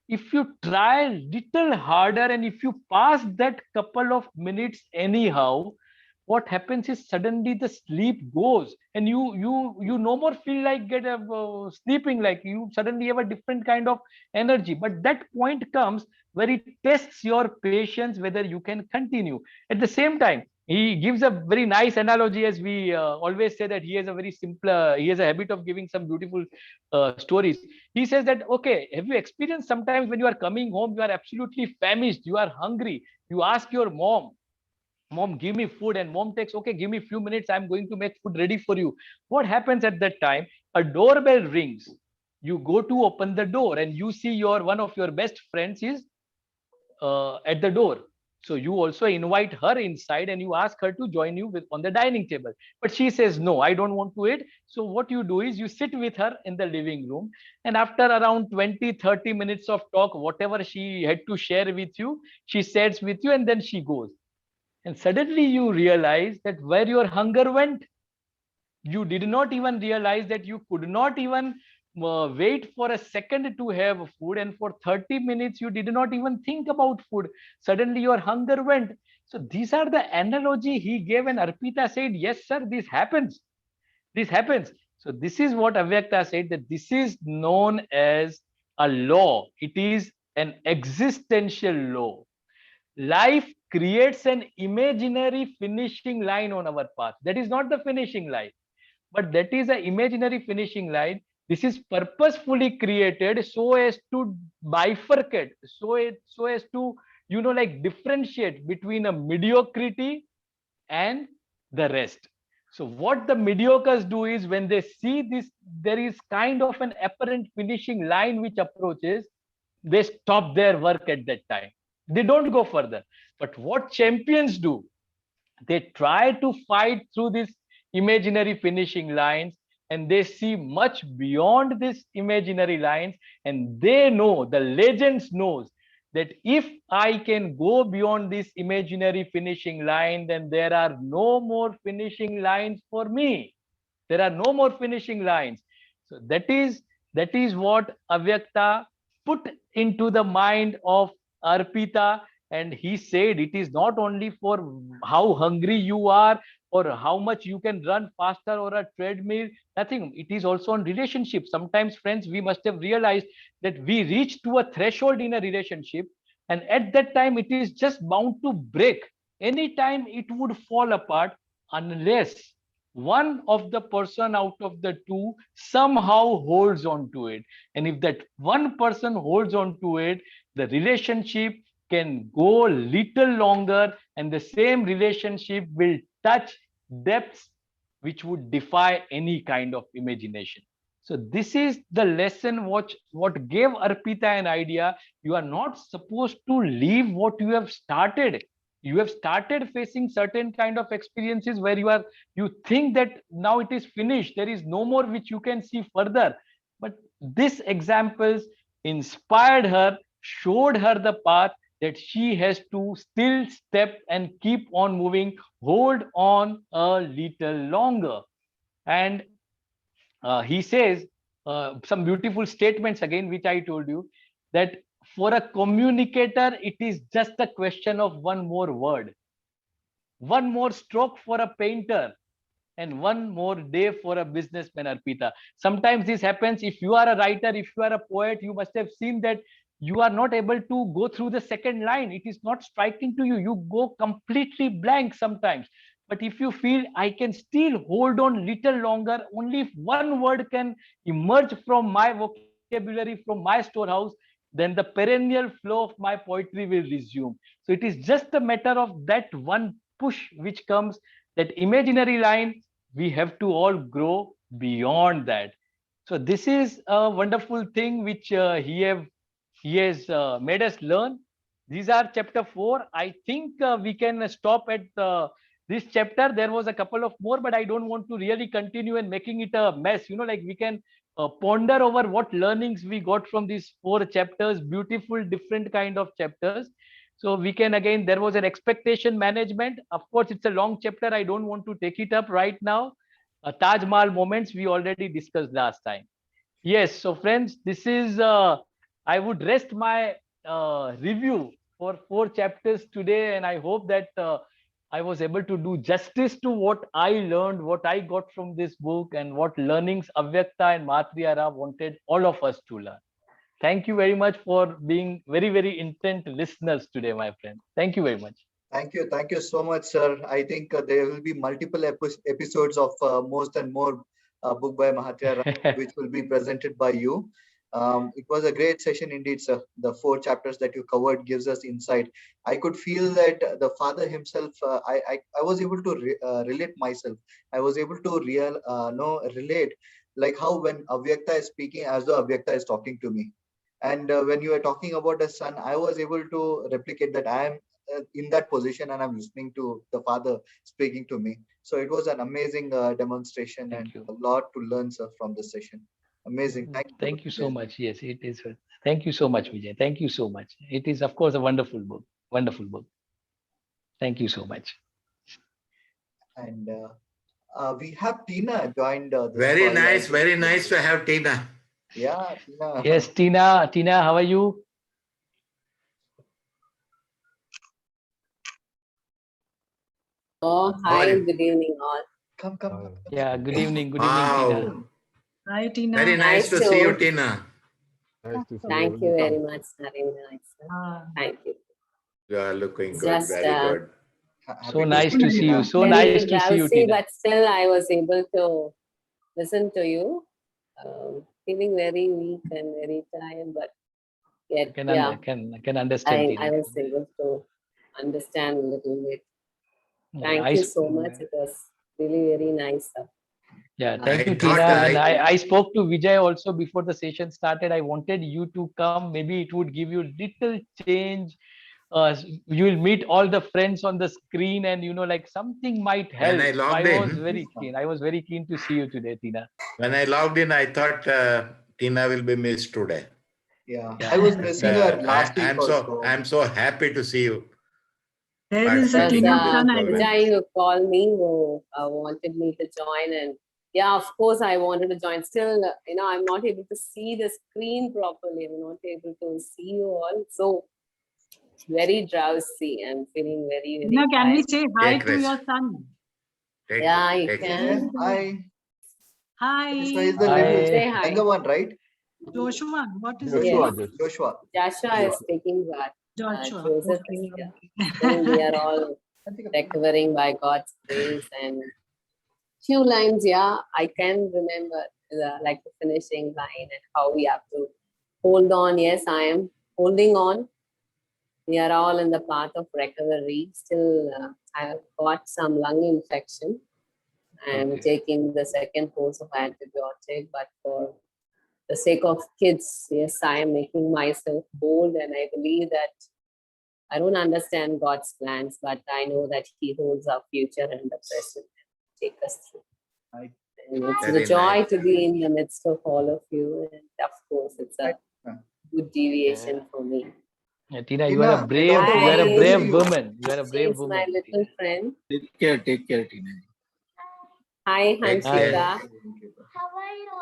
if you try a little harder and if you pass that couple of minutes anyhow, what happens is suddenly the sleep goes and you no more feel like sleeping, like you suddenly have a different kind of energy. But that point comes where it tests your patience whether you can continue. At the same time, he gives a very nice analogy, as we always say that he has a very simple he has a habit of giving some beautiful stories. He says that, okay, have you experienced sometimes when you are coming home, you are absolutely famished, you are hungry, you ask your mom, give me food, and mom takes, okay, give me a few minutes, I'm going to make food ready for you. What happens at that time? A doorbell rings. You go to open the door and you see your one of your best friends is at the door. So you also invite her inside and you ask her to join you with on the dining table. But she says, no, I don't want to eat. So what you do is you sit with her in the living room. And after around 20-30 minutes of talk, whatever she had to share with you, she sits with you and then she goes. And suddenly you realize that where your hunger went, you did not even realize that you could not even wait for a second to have food, and for 30 minutes you did not even think about food. Suddenly your hunger went. So these are the analogy he gave, and Arpita said, yes sir, this happens. So this is what Avyakta said, that this is known as a law. It is an existential law. Life creates an imaginary finishing line on our path. That is not the finishing line, but that is an imaginary finishing line. This is purposefully created so as to bifurcate, so as to, like differentiate between a mediocrity and the rest. So what the mediocres do is when they see this, there is kind of an apparent finishing line which approaches, they stop their work at that time. They don't go further. But what champions do, they try to fight through these imaginary finishing lines, and they see much beyond these imaginary lines, and they know, the legends knows, that if I can go beyond this imaginary finishing line, then there are no more finishing lines for me. There are no more finishing lines. So that is what Avyakta put into the mind of Arpita, and he said it is not only for how hungry you are or how much you can run faster or a treadmill. Nothing. It is also on relationship. Sometimes, friends, we must have realized that we reach to a threshold in a relationship, and at that time it is just bound to break. Anytime it would fall apart unless one of the person out of the two somehow holds on to it. And if that one person holds on to it, the relationship can go little longer, and the same relationship will touch depths which would defy any kind of imagination. So this is the lesson what gave Arpita an idea. You are not supposed to leave what you have started. You have started facing certain kind of experiences where you think that now it is finished, there is no more which you can see further. But these examples inspired her, showed her the path that she has to still step and keep on moving, hold on a little longer. And he says some beautiful statements again, which I told you, that for a communicator, it is just a question of one more word, one more stroke for a painter, and one more day for a businessman, Arpita. Sometimes this happens. If you are a writer, if you are a poet, you must have seen that you are not able to go through the second line. It is not striking to you. You go completely blank sometimes. But if you feel I can still hold on little longer, only if one word can emerge from my vocabulary, from my storehouse, then the perennial flow of my poetry will resume. So it is just a matter of that one push which comes, that imaginary line. We have to all grow beyond that. So this is a wonderful thing which he has made us learn. These are chapter 4. I think we can stop at this chapter. There was a couple of more, but I don't want to really continue and making it a mess. Like we can ponder over what learnings we got from these 4 chapters, beautiful, different kind of chapters. So we can, again, there was an expectation management. Of course, it's a long chapter. I don't want to take it up right now. Taj Mahal moments we already discussed last time. Yes, so friends, this is, I would rest my review for 4 chapters today, and I hope that I was able to do justice to what I learned, what I got from this book, and what learnings Avyakta and Mahatriya wanted all of us to learn. Thank you very much for being very, very intent listeners today, my friend. Thank you very much. Thank you so much, sir. I think there will be multiple episodes of Most and More book by Mahatriya Ram, which will be presented by you. It was a great session indeed, sir. The 4 chapters that you covered gives us insight. I could feel that the father himself, I was able to relate myself. I was able to relate, like how when Avyakta is speaking, as though Avyakta is talking to me. And when you were talking about the son, I was able to replicate that I am in that position and I'm listening to the father speaking to me. So it was an amazing demonstration and a lot to learn, sir, from this session. Amazing. Thank you so much. Yes, it is. Thank you so much, Vijay. Thank you so much. It is, of course, a wonderful book. Wonderful book. Thank you so much. And we have Tina joined. Very nice. Very nice to have Tina. Yeah, Tina. Yes, Tina. Tina, how are you? Oh, hi. Good evening, all. Come. Yeah, good evening. Good evening, Tina. Hi, Tina. Very nice to see you, Tina. Nice to see Thank you very much, Narendra. Thank you. You are looking good. Very good. So nice to see you. So nice to see you, Tina. But still, I was able to listen to you. Feeling very weak and very tired, but yet, I can understand. I was able to understand a little bit. Thank you so much. It was really very nice. Yeah, thank you, Tina. And I spoke to Vijay also before the session started. I wanted you to come. Maybe it would give you little change. You will meet all the friends on the screen, and like something might help. When I logged in, was very keen. I was very keen to see you today, Tina. When I logged in, I thought Tina will be missed today. Yeah. I was missing her last week. I'm so happy to see you. There is a Tina Vijay who called me, who wanted me to join, and yeah, of course, I wanted to join. Still, I'm not able to see the screen properly. I'm not able to see you all. So, very drowsy. I'm feeling very, very can tired. We say hi to your son? Yeah, you can. Hi. Hi. So he's the younger one, right? Joshua. What is Joshua. Joshua is taking that. Joshua. Joseph is here. Then we are all recovering by God's grace, and few lines, I can remember like the finishing line and how we have to hold on. Yes, I am holding on. We are all in the path of recovery. Still, I have got some lung infection. I am taking the second course of antibiotic, but for the sake of kids, yes, I am making myself bold, and I believe that I don't understand God's plans, but I know that He holds our future and the present and take us through. And it's a joy to be in the midst of all of you, and of course, it's a good deviation for me. Yeah, Tina, you are a brave, woman. You are a brave woman. My little friend. Take care, Tina. Hi, Hansika.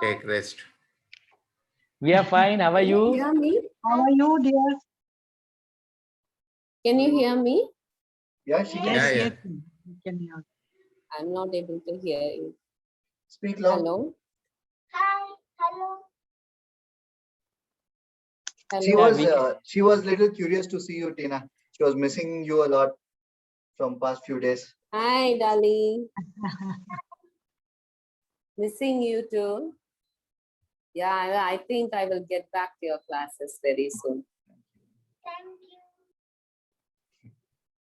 Take rest. We are fine. How are you? Can you hear me? How are you, dear? Can you hear me? Yeah, she can. Yes, we can hear. I'm not able to hear you. Speak loud. Hello? She Hello? was little curious to see you, Tina. She was missing you a lot from past few days. Hi, Dolly. Missing you too. Yeah, I think I will get back to your classes very soon. Thank you.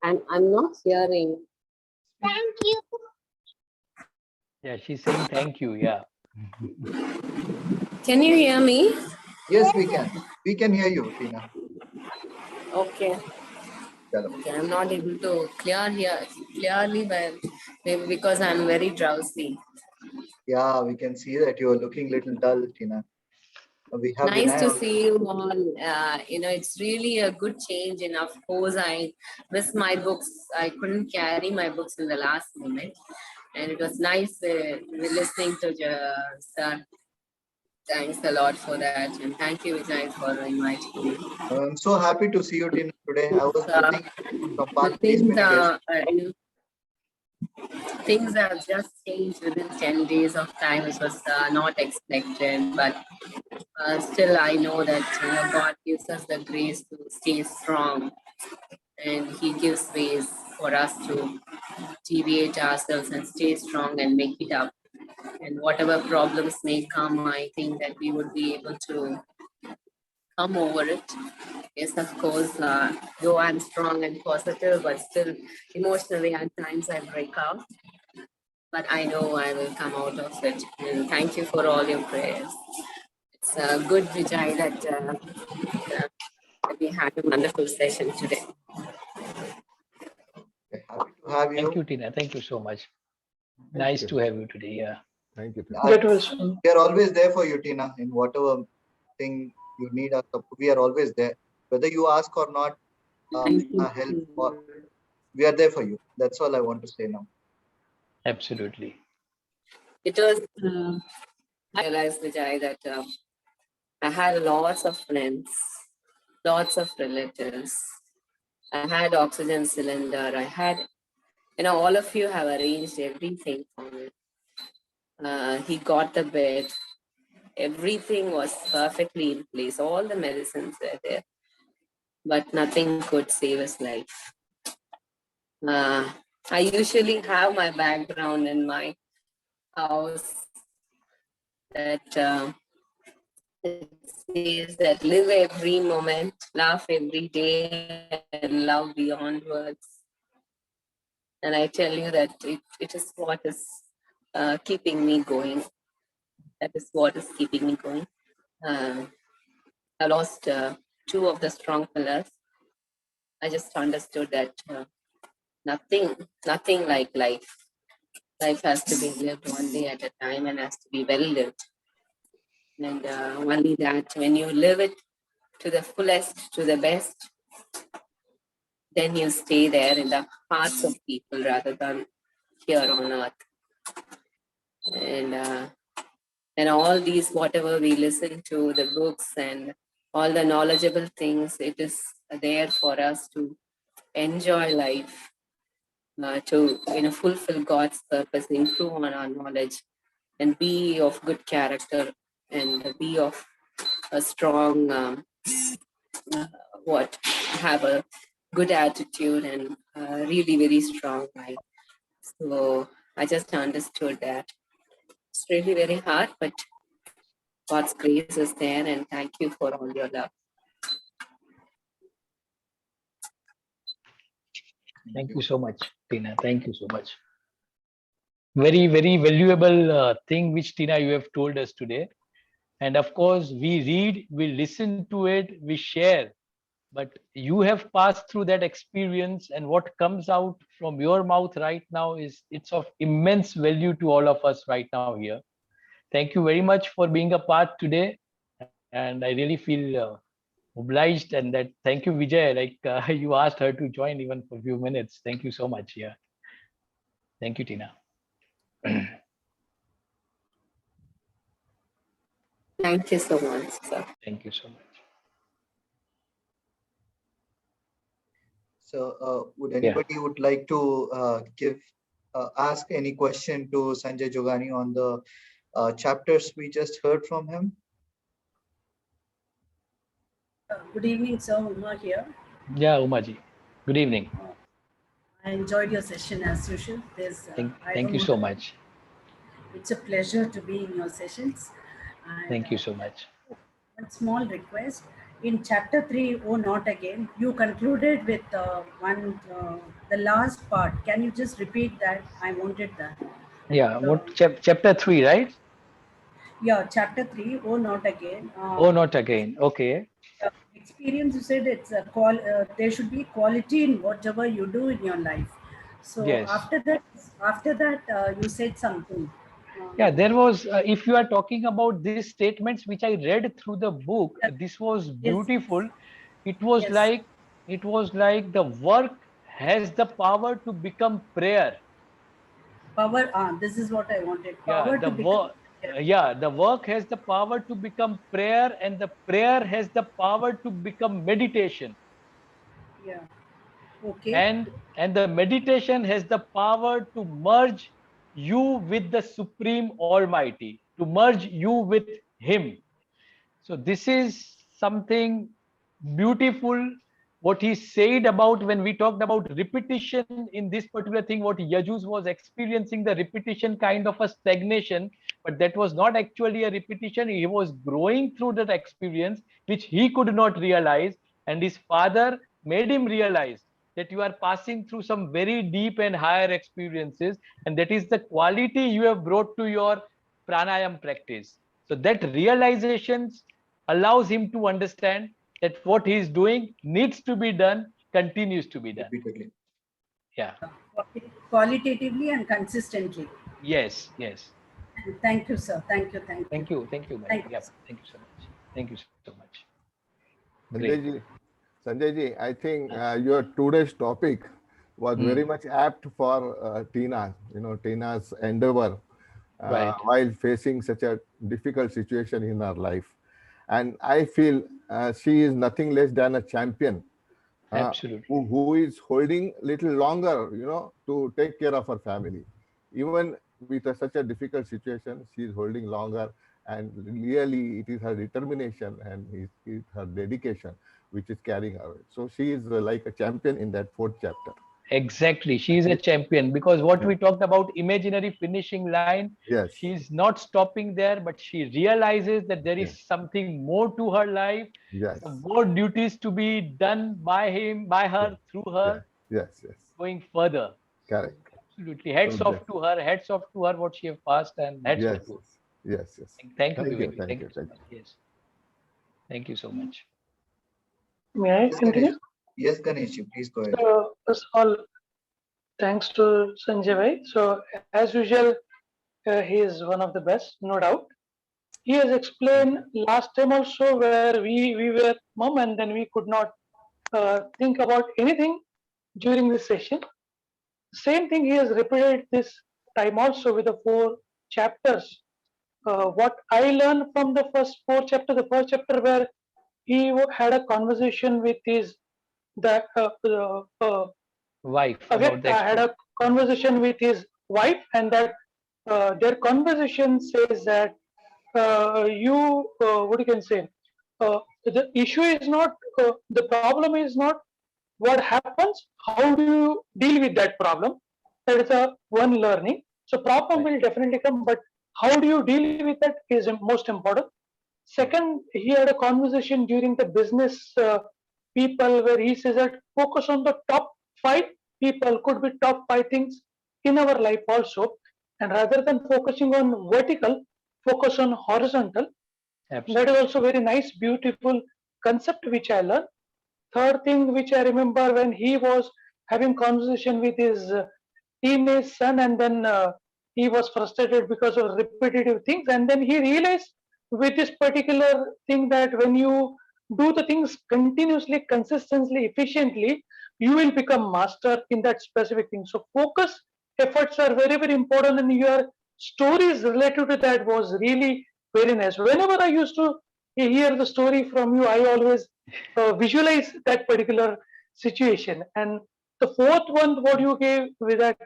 And I'm not hearing. Thank you. Yeah, she's saying thank you. Yeah. Can you hear me? Yes, we can. We can hear you, Tina. Okay. Chalo. Okay, I'm not able to clearly, but maybe because I'm very drowsy. Yeah, we can see that you are looking little dull, Tina. We have Nice Vinay to also. see you all. It's really a good change. And of course, I missed my books. I couldn't carry my books in the last moment. And it was nice listening to sir. Thanks a lot for that. And thank you, Vijay, for inviting me. I'm so happy to see you, Tina, today. I was missing from The past these things, many days. things have just changed within 10 days of time. It was not expected, but still I know that God gives us the grace to stay strong, and He gives ways for us to deviate ourselves and stay strong and make it up. And whatever problems may come, I think that we would be able to come over it. Yes, of course, though I'm strong and positive, but still emotionally at times I break out. But I know I will come out of it. And thank you for all your prayers. It's good, Vijay, that we had a wonderful session today. Happy to have you. Thank you, Tina. Thank you so much. Nice to have you today. Yeah. Thank you. We are always there for you, Tina, in whatever thing you need us. We are always there. Whether you ask or not, Thank you. help, or we are there for you. That's all I want to say now. Absolutely. It was, I realized, Vijay, that I had lots of friends, lots of relatives. I had oxygen cylinder. I had, all of you have arranged everything for me. He got the bed. Everything was perfectly in place. All the medicines were there, but nothing could save his life. I usually have my background in my house that it says that live every moment, laugh every day, and love beyond words. And I tell you that it is what is keeping me going. That is what is keeping me going. I lost two of the strong pillars. I just understood that nothing like life. Life has to be lived one day at a time and has to be well lived. And only that, when you live it to the fullest, to the best, then you stay there in the hearts of people rather than here on earth. And all these, whatever we listen to, the books and all the knowledgeable things, it is there for us to enjoy life, to fulfill God's purpose, improve on our knowledge, and be of good character, and be of a strong have a good attitude, and really very strong life. So I just understood that it's really very hard, but God's grace is there, and thank you for all your love. Thank you so much, Tina. Thank you so much. Very, very valuable thing which Tina you have told us today. And of course, we read, we listen to it, we share. But you have passed through that experience, and what comes out from your mouth right now it's of immense value to all of us right now here. Thank you very much for being a part today, and I really feel obliged, and that thank you, Vijay. Like you asked her to join even for a few minutes. Thank you so much. Yeah. Thank you, Tina. Thank you so much, sir. Thank you so much. So would anybody would like to give ask any question to Sanjay Jogani on the chapters we just heard from him? Good evening, sir. Uma here. Yeah, Umaji. Good evening. I enjoyed your session as usual. Thank you so much. It's a pleasure to be in your sessions. And, thank you so much. One small request. In chapter 3, Oh Not Again, you concluded with the last part. Can you just repeat that? I wanted that. Yeah, what chapter 3, right? Yeah, chapter 3, Oh Not Again. Oh Not Again. Okay. Experience, you said it's there should be quality in whatever you do in your life. So yes. after that, you said something. Yeah, there was, if you are talking about these statements which I read through the book, this was beautiful. Yes. It was like the work has the power to become prayer. Power, this is what I wanted. Power the work has the power to become prayer, and the prayer has the power to become meditation. Yeah. Okay. And the meditation has the power to merge you with the Supreme Almighty, to merge you with Him. So this is something beautiful what he said about when we talked about repetition in this particular thing, what Yajus was experiencing, the repetition kind of a stagnation, but that was not actually a repetition. He was growing through that experience, which he could not realize. And his father made him realize that you are passing through some very deep and higher experiences. And that is the quality you have brought to your pranayam practice. So that realizations allows him to understand that what he is doing needs to be done, continues to be done. Repeatedly. Yeah. Qualitatively and consistently. Yes, yes. Thank you, sir. Thank you. Thank you. Thank you so much. Thank you so much. Sanjay ji, I think your today's topic was very much apt for Tina, Tina's endeavor while facing such a difficult situation in her life. And I feel she is nothing less than a champion. Absolutely. Who is holding little longer, to take care of her family. Even with such a difficult situation, she is holding longer. And really, it is her determination and it her dedication which is carrying her. So she is like a champion in that 4th chapter. Exactly. She is a champion because what we talked about imaginary finishing line, she's not stopping there, but she realizes that there is something more to her life, some more duties to be done by him, by her, through her, going further. Correct. Absolutely. Hats off to her, what she has passed, and hats off to her. Yes. Thank you, Vivek. Thank you so much. Yes. Thank you so much. May I continue? Yes, Ganesh, please go ahead. So, first of all, thanks to Sanjay Bhai. So, as usual, he is one of the best, no doubt. He has explained last time also where we were mum and then we could not think about anything during this session. Same thing he has repeated this time also with the 4 chapters. What I learned from the first 4 chapter, the first chapter where he had a conversation with his wife. Had a conversation with his wife, and that their conversation says that what you can say, the issue is not, the problem is not what happens, how do you deal with that problem? That is one learning. So problem will definitely come, but how do you deal with that is most important. Second, he had a conversation during the business people where he says that focus on the top 5 people, could be top 5 things in our life also, and rather than focusing on vertical, focus on horizontal. Absolutely. That is also very nice, beautiful concept which I learned. Third thing which I remember when he was having conversation with his teenage son, and then he was frustrated because of repetitive things, and then he realized with this particular thing that when you do the things continuously, consistently, efficiently, you will become master in that specific thing. So focus efforts are very, very important, and your stories related to that was really very nice. Whenever I used to hear the story from you, I always visualize that particular situation. And the fourth one, what you gave with that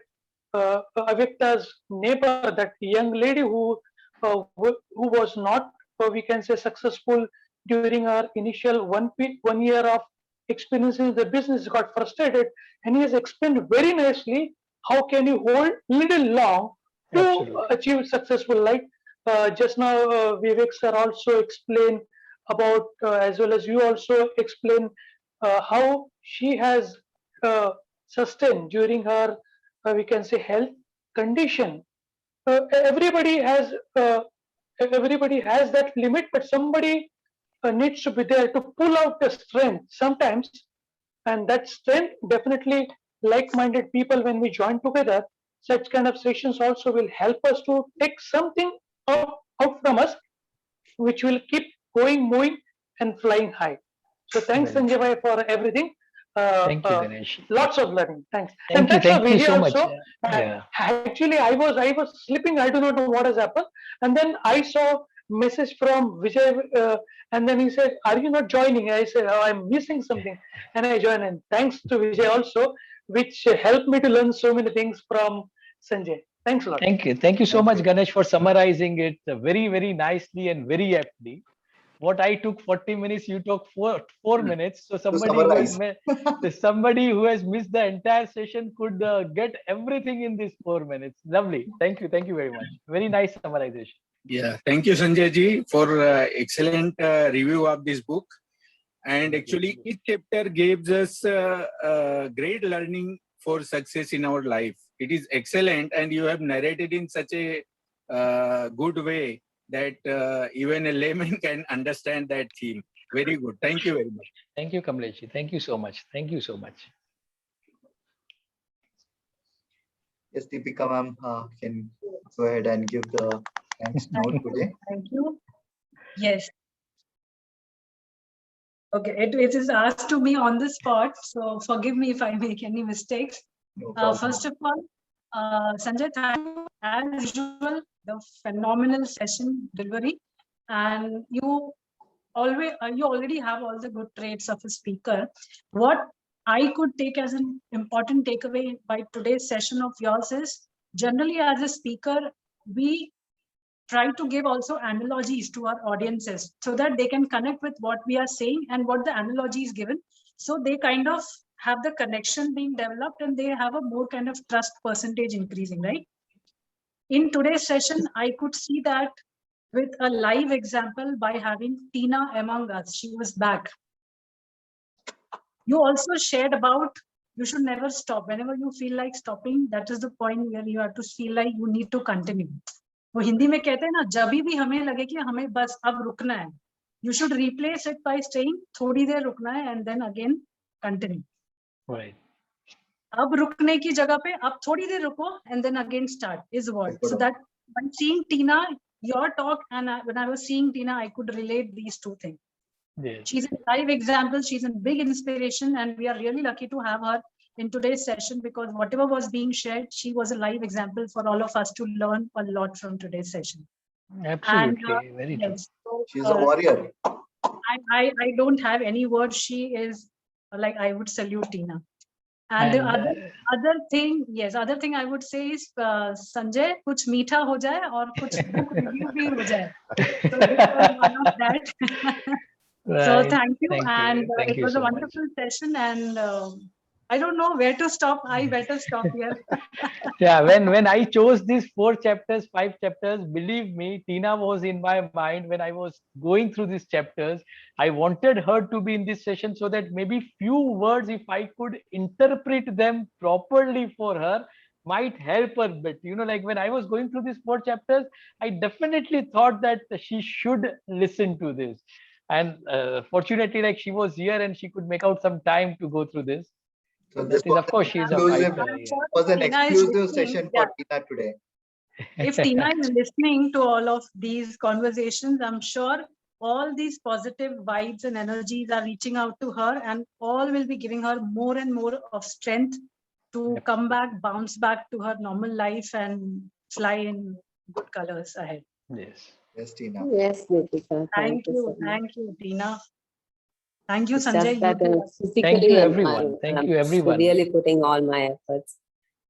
Avyakta's neighbor, that young lady who was not, we can say, successful during her initial 1 year of experiencing the business, got frustrated, and he has explained very nicely how can you hold little long to Absolutely. achieve successful life. Just now, Vivek sir also explained about, as well as you also explained, how she has sustained during her, we can say, health condition. Everybody has that limit, but somebody needs to be there to pull out the strength sometimes, and that strength definitely, like-minded people, when we join together, such kind of sessions also will help us to take something out from us, which will keep going, moving, and flying high. So thanks, Very Sanjay bhai, for everything. Thank you, Ganesh. Lots of learning. Thanks. Thank you. Thanks for Thank you Vijay so much. also. Yeah. Actually, I was sleeping. I do not know what has happened. And then I saw message from Vijay, and then he said, "Are you not joining?" I said, "Oh, I'm missing something," and I joined. And thanks to Vijay also, which helped me to learn so many things from Sanjay. Thanks a lot. Thank you. Thank you so Thank much, you. Ganesh, for summarizing it very, very nicely and very aptly. What I took 40 minutes, you took four minutes. So summarize. somebody who has missed the entire session could get everything in these 4 minutes. Lovely. Thank you. Thank you very much. Very nice summarization. Yeah, thank you, Sanjay ji, for excellent review of this book. And actually, each chapter gives us great learning for success in our life. It is excellent, and you have narrated in such a good way that even a layman can understand that theme. Very good. Thank you very much. Thank you, Kamlesh. Thank you so much. Thank you so much. Yes, Deepika ma'am can go ahead and give the thanks note today. Thank you. Yes. Okay, it is asked to me on the spot, so forgive me if I make any mistakes. No problem. First of all, Sanjay, thank you as usual, the phenomenal session delivery, and you already have all the good traits of a speaker. What I could take as an important takeaway by today's session of yours is, generally as a speaker, we try to give also analogies to our audiences so that they can connect with what we are saying and what the analogy is given. So they kind of have the connection being developed and they have a more kind of trust percentage increasing, right? In today's session, I could see that with a live example by having Tina among us. She was back. You also shared about you should never stop. Whenever you feel like stopping, that is the point where you have to feel like you need to continue. वो हिंदी में कहते हैं ना, जब भी हमें लगे कि हमें बस अब रुकना है, you should replace it by saying थोड़ी देर रुकना है and then again continue. Right. अब रुकने की जगह पे अब थोड़ी देर रुको and then again start is what. So that when seeing Tina, your talk, and when I was seeing Tina, I could relate these two things. Yes. She's a live example. She's a big inspiration, and we are really lucky to have her in today's session because whatever was being shared, she was a live example for all of us to learn a lot from today's session. Absolutely. And, Very true. yes, so, She's a warrior. I don't have any words. She is like, I would salute Tina. And the other thing I would say is Sanjay, कुछ मीठा हो जाए और कुछ book review भी हो जाए. So this was one of that. So thank you, and it was a wonderful session. And I don't know where to stop. I better stop here. Yeah, when I chose these 5 chapters, believe me, Tina was in my mind when I was going through these chapters. I wanted her to be in this session so that maybe few words, if I could interpret them properly for her, might help her a bit. You know, like when I was going through these 4 chapters, I definitely thought that she should listen to this. And fortunately, like she was here and she could make out some time to go through this. So this is, of course, she's a fighter. Was an exclusive session for Tina today. If Tina is listening to all of these conversations, I'm sure all these positive vibes and energies are reaching out to her, and all will be giving her more and more of strength to come back, bounce back to her normal life and fly in good colors ahead. Yes. Yes, Tina. Yes, Deepika. Thank you, Tina. Thank you, It's Sanjay. just that Thank you, everyone. Thank you, everyone. Really putting all my efforts.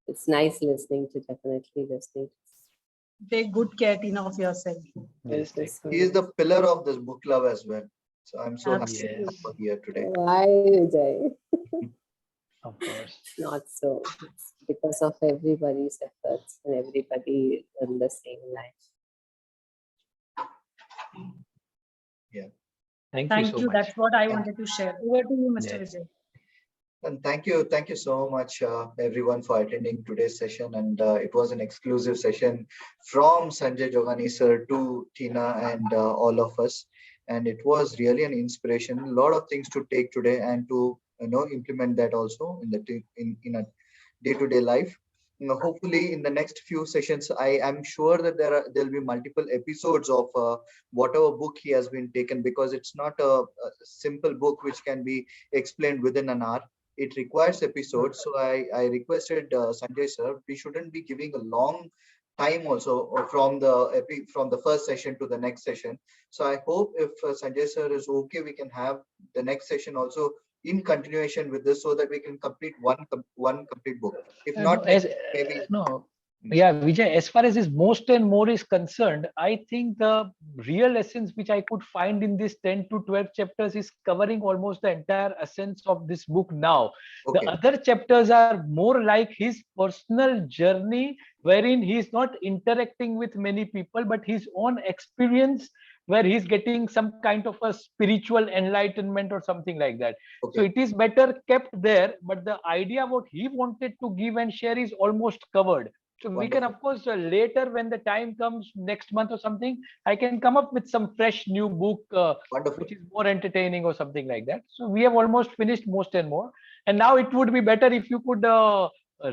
it's nice listening to, definitely listening. Take good care, Tina, of yourself. Yes, Thank you so He is much. the pillar of this book club as well. So I'm so happy Absolutely. to be here today. Why, Vijay? of course. Not so. It's because of everybody's efforts and everybody in the same line. Thank you Thank so you. much. That's what I wanted to share. Over to you, Mr. Yes. Vijay. And thank you so much, everyone, for attending today's session. And it was an exclusive session from Sanjay Jogani sir to Tina and all of us. And it was really an inspiration. A lot of things to take today and to implement that also in in a day-to-day life. Hopefully, in the next few sessions, I am sure that there'll be multiple episodes of whatever book he has been taken, because it's not a simple book which can be explained within an hour. It requires episodes. So I requested Sanjay sir, we shouldn't be giving a long time also from the first session to the next session. So I hope if Sanjay sir is okay, we can have the next session also in continuation with this, so that we can complete one complete book. If not, maybe Yeah, Vijay, as far as his most and more is concerned, I think the real essence which I could find in this 10 to 12 chapters is covering almost the entire essence of this book now. Okay. The other chapters are more like his personal journey, wherein he's not interacting with many people, but his own experience, where he's getting some kind of a spiritual enlightenment or something like that. So Okay. it is better kept there, but the idea what he wanted to give and share is almost covered. So we can, Wonderful. of course, later when the time comes next month or something, I can come up with some fresh new book Wonderful. which is more entertaining or something like that. So we have almost finished most and more. And now it would be better if you could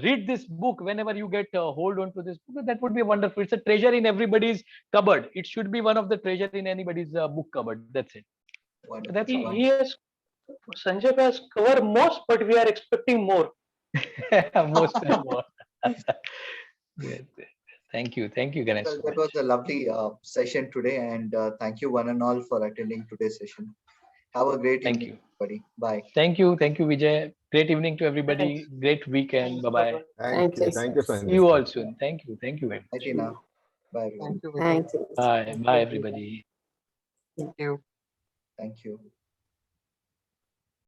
read this book whenever you get hold on to this book. That would be wonderful. It's a treasure in everybody's cupboard. It should be one of the treasure in anybody's book cupboard. That's it. Wonderful. That's all. He has, Sanjay has covered most, but we are expecting more. Most and more. Yes. Thank you, Ganesh. Well, So that much. was a lovely session today, and thank you one and all for attending today's session. Have a great Thank evening, you. everybody. Bye. Thank you, Vijay. Great evening to everybody. Great weekend. Bye bye. Thank you, sir. Sanjay. See you all soon. Thank you very Bye, much. Tina. Bye, everyone. Thank you. Bye, everybody. Thank you.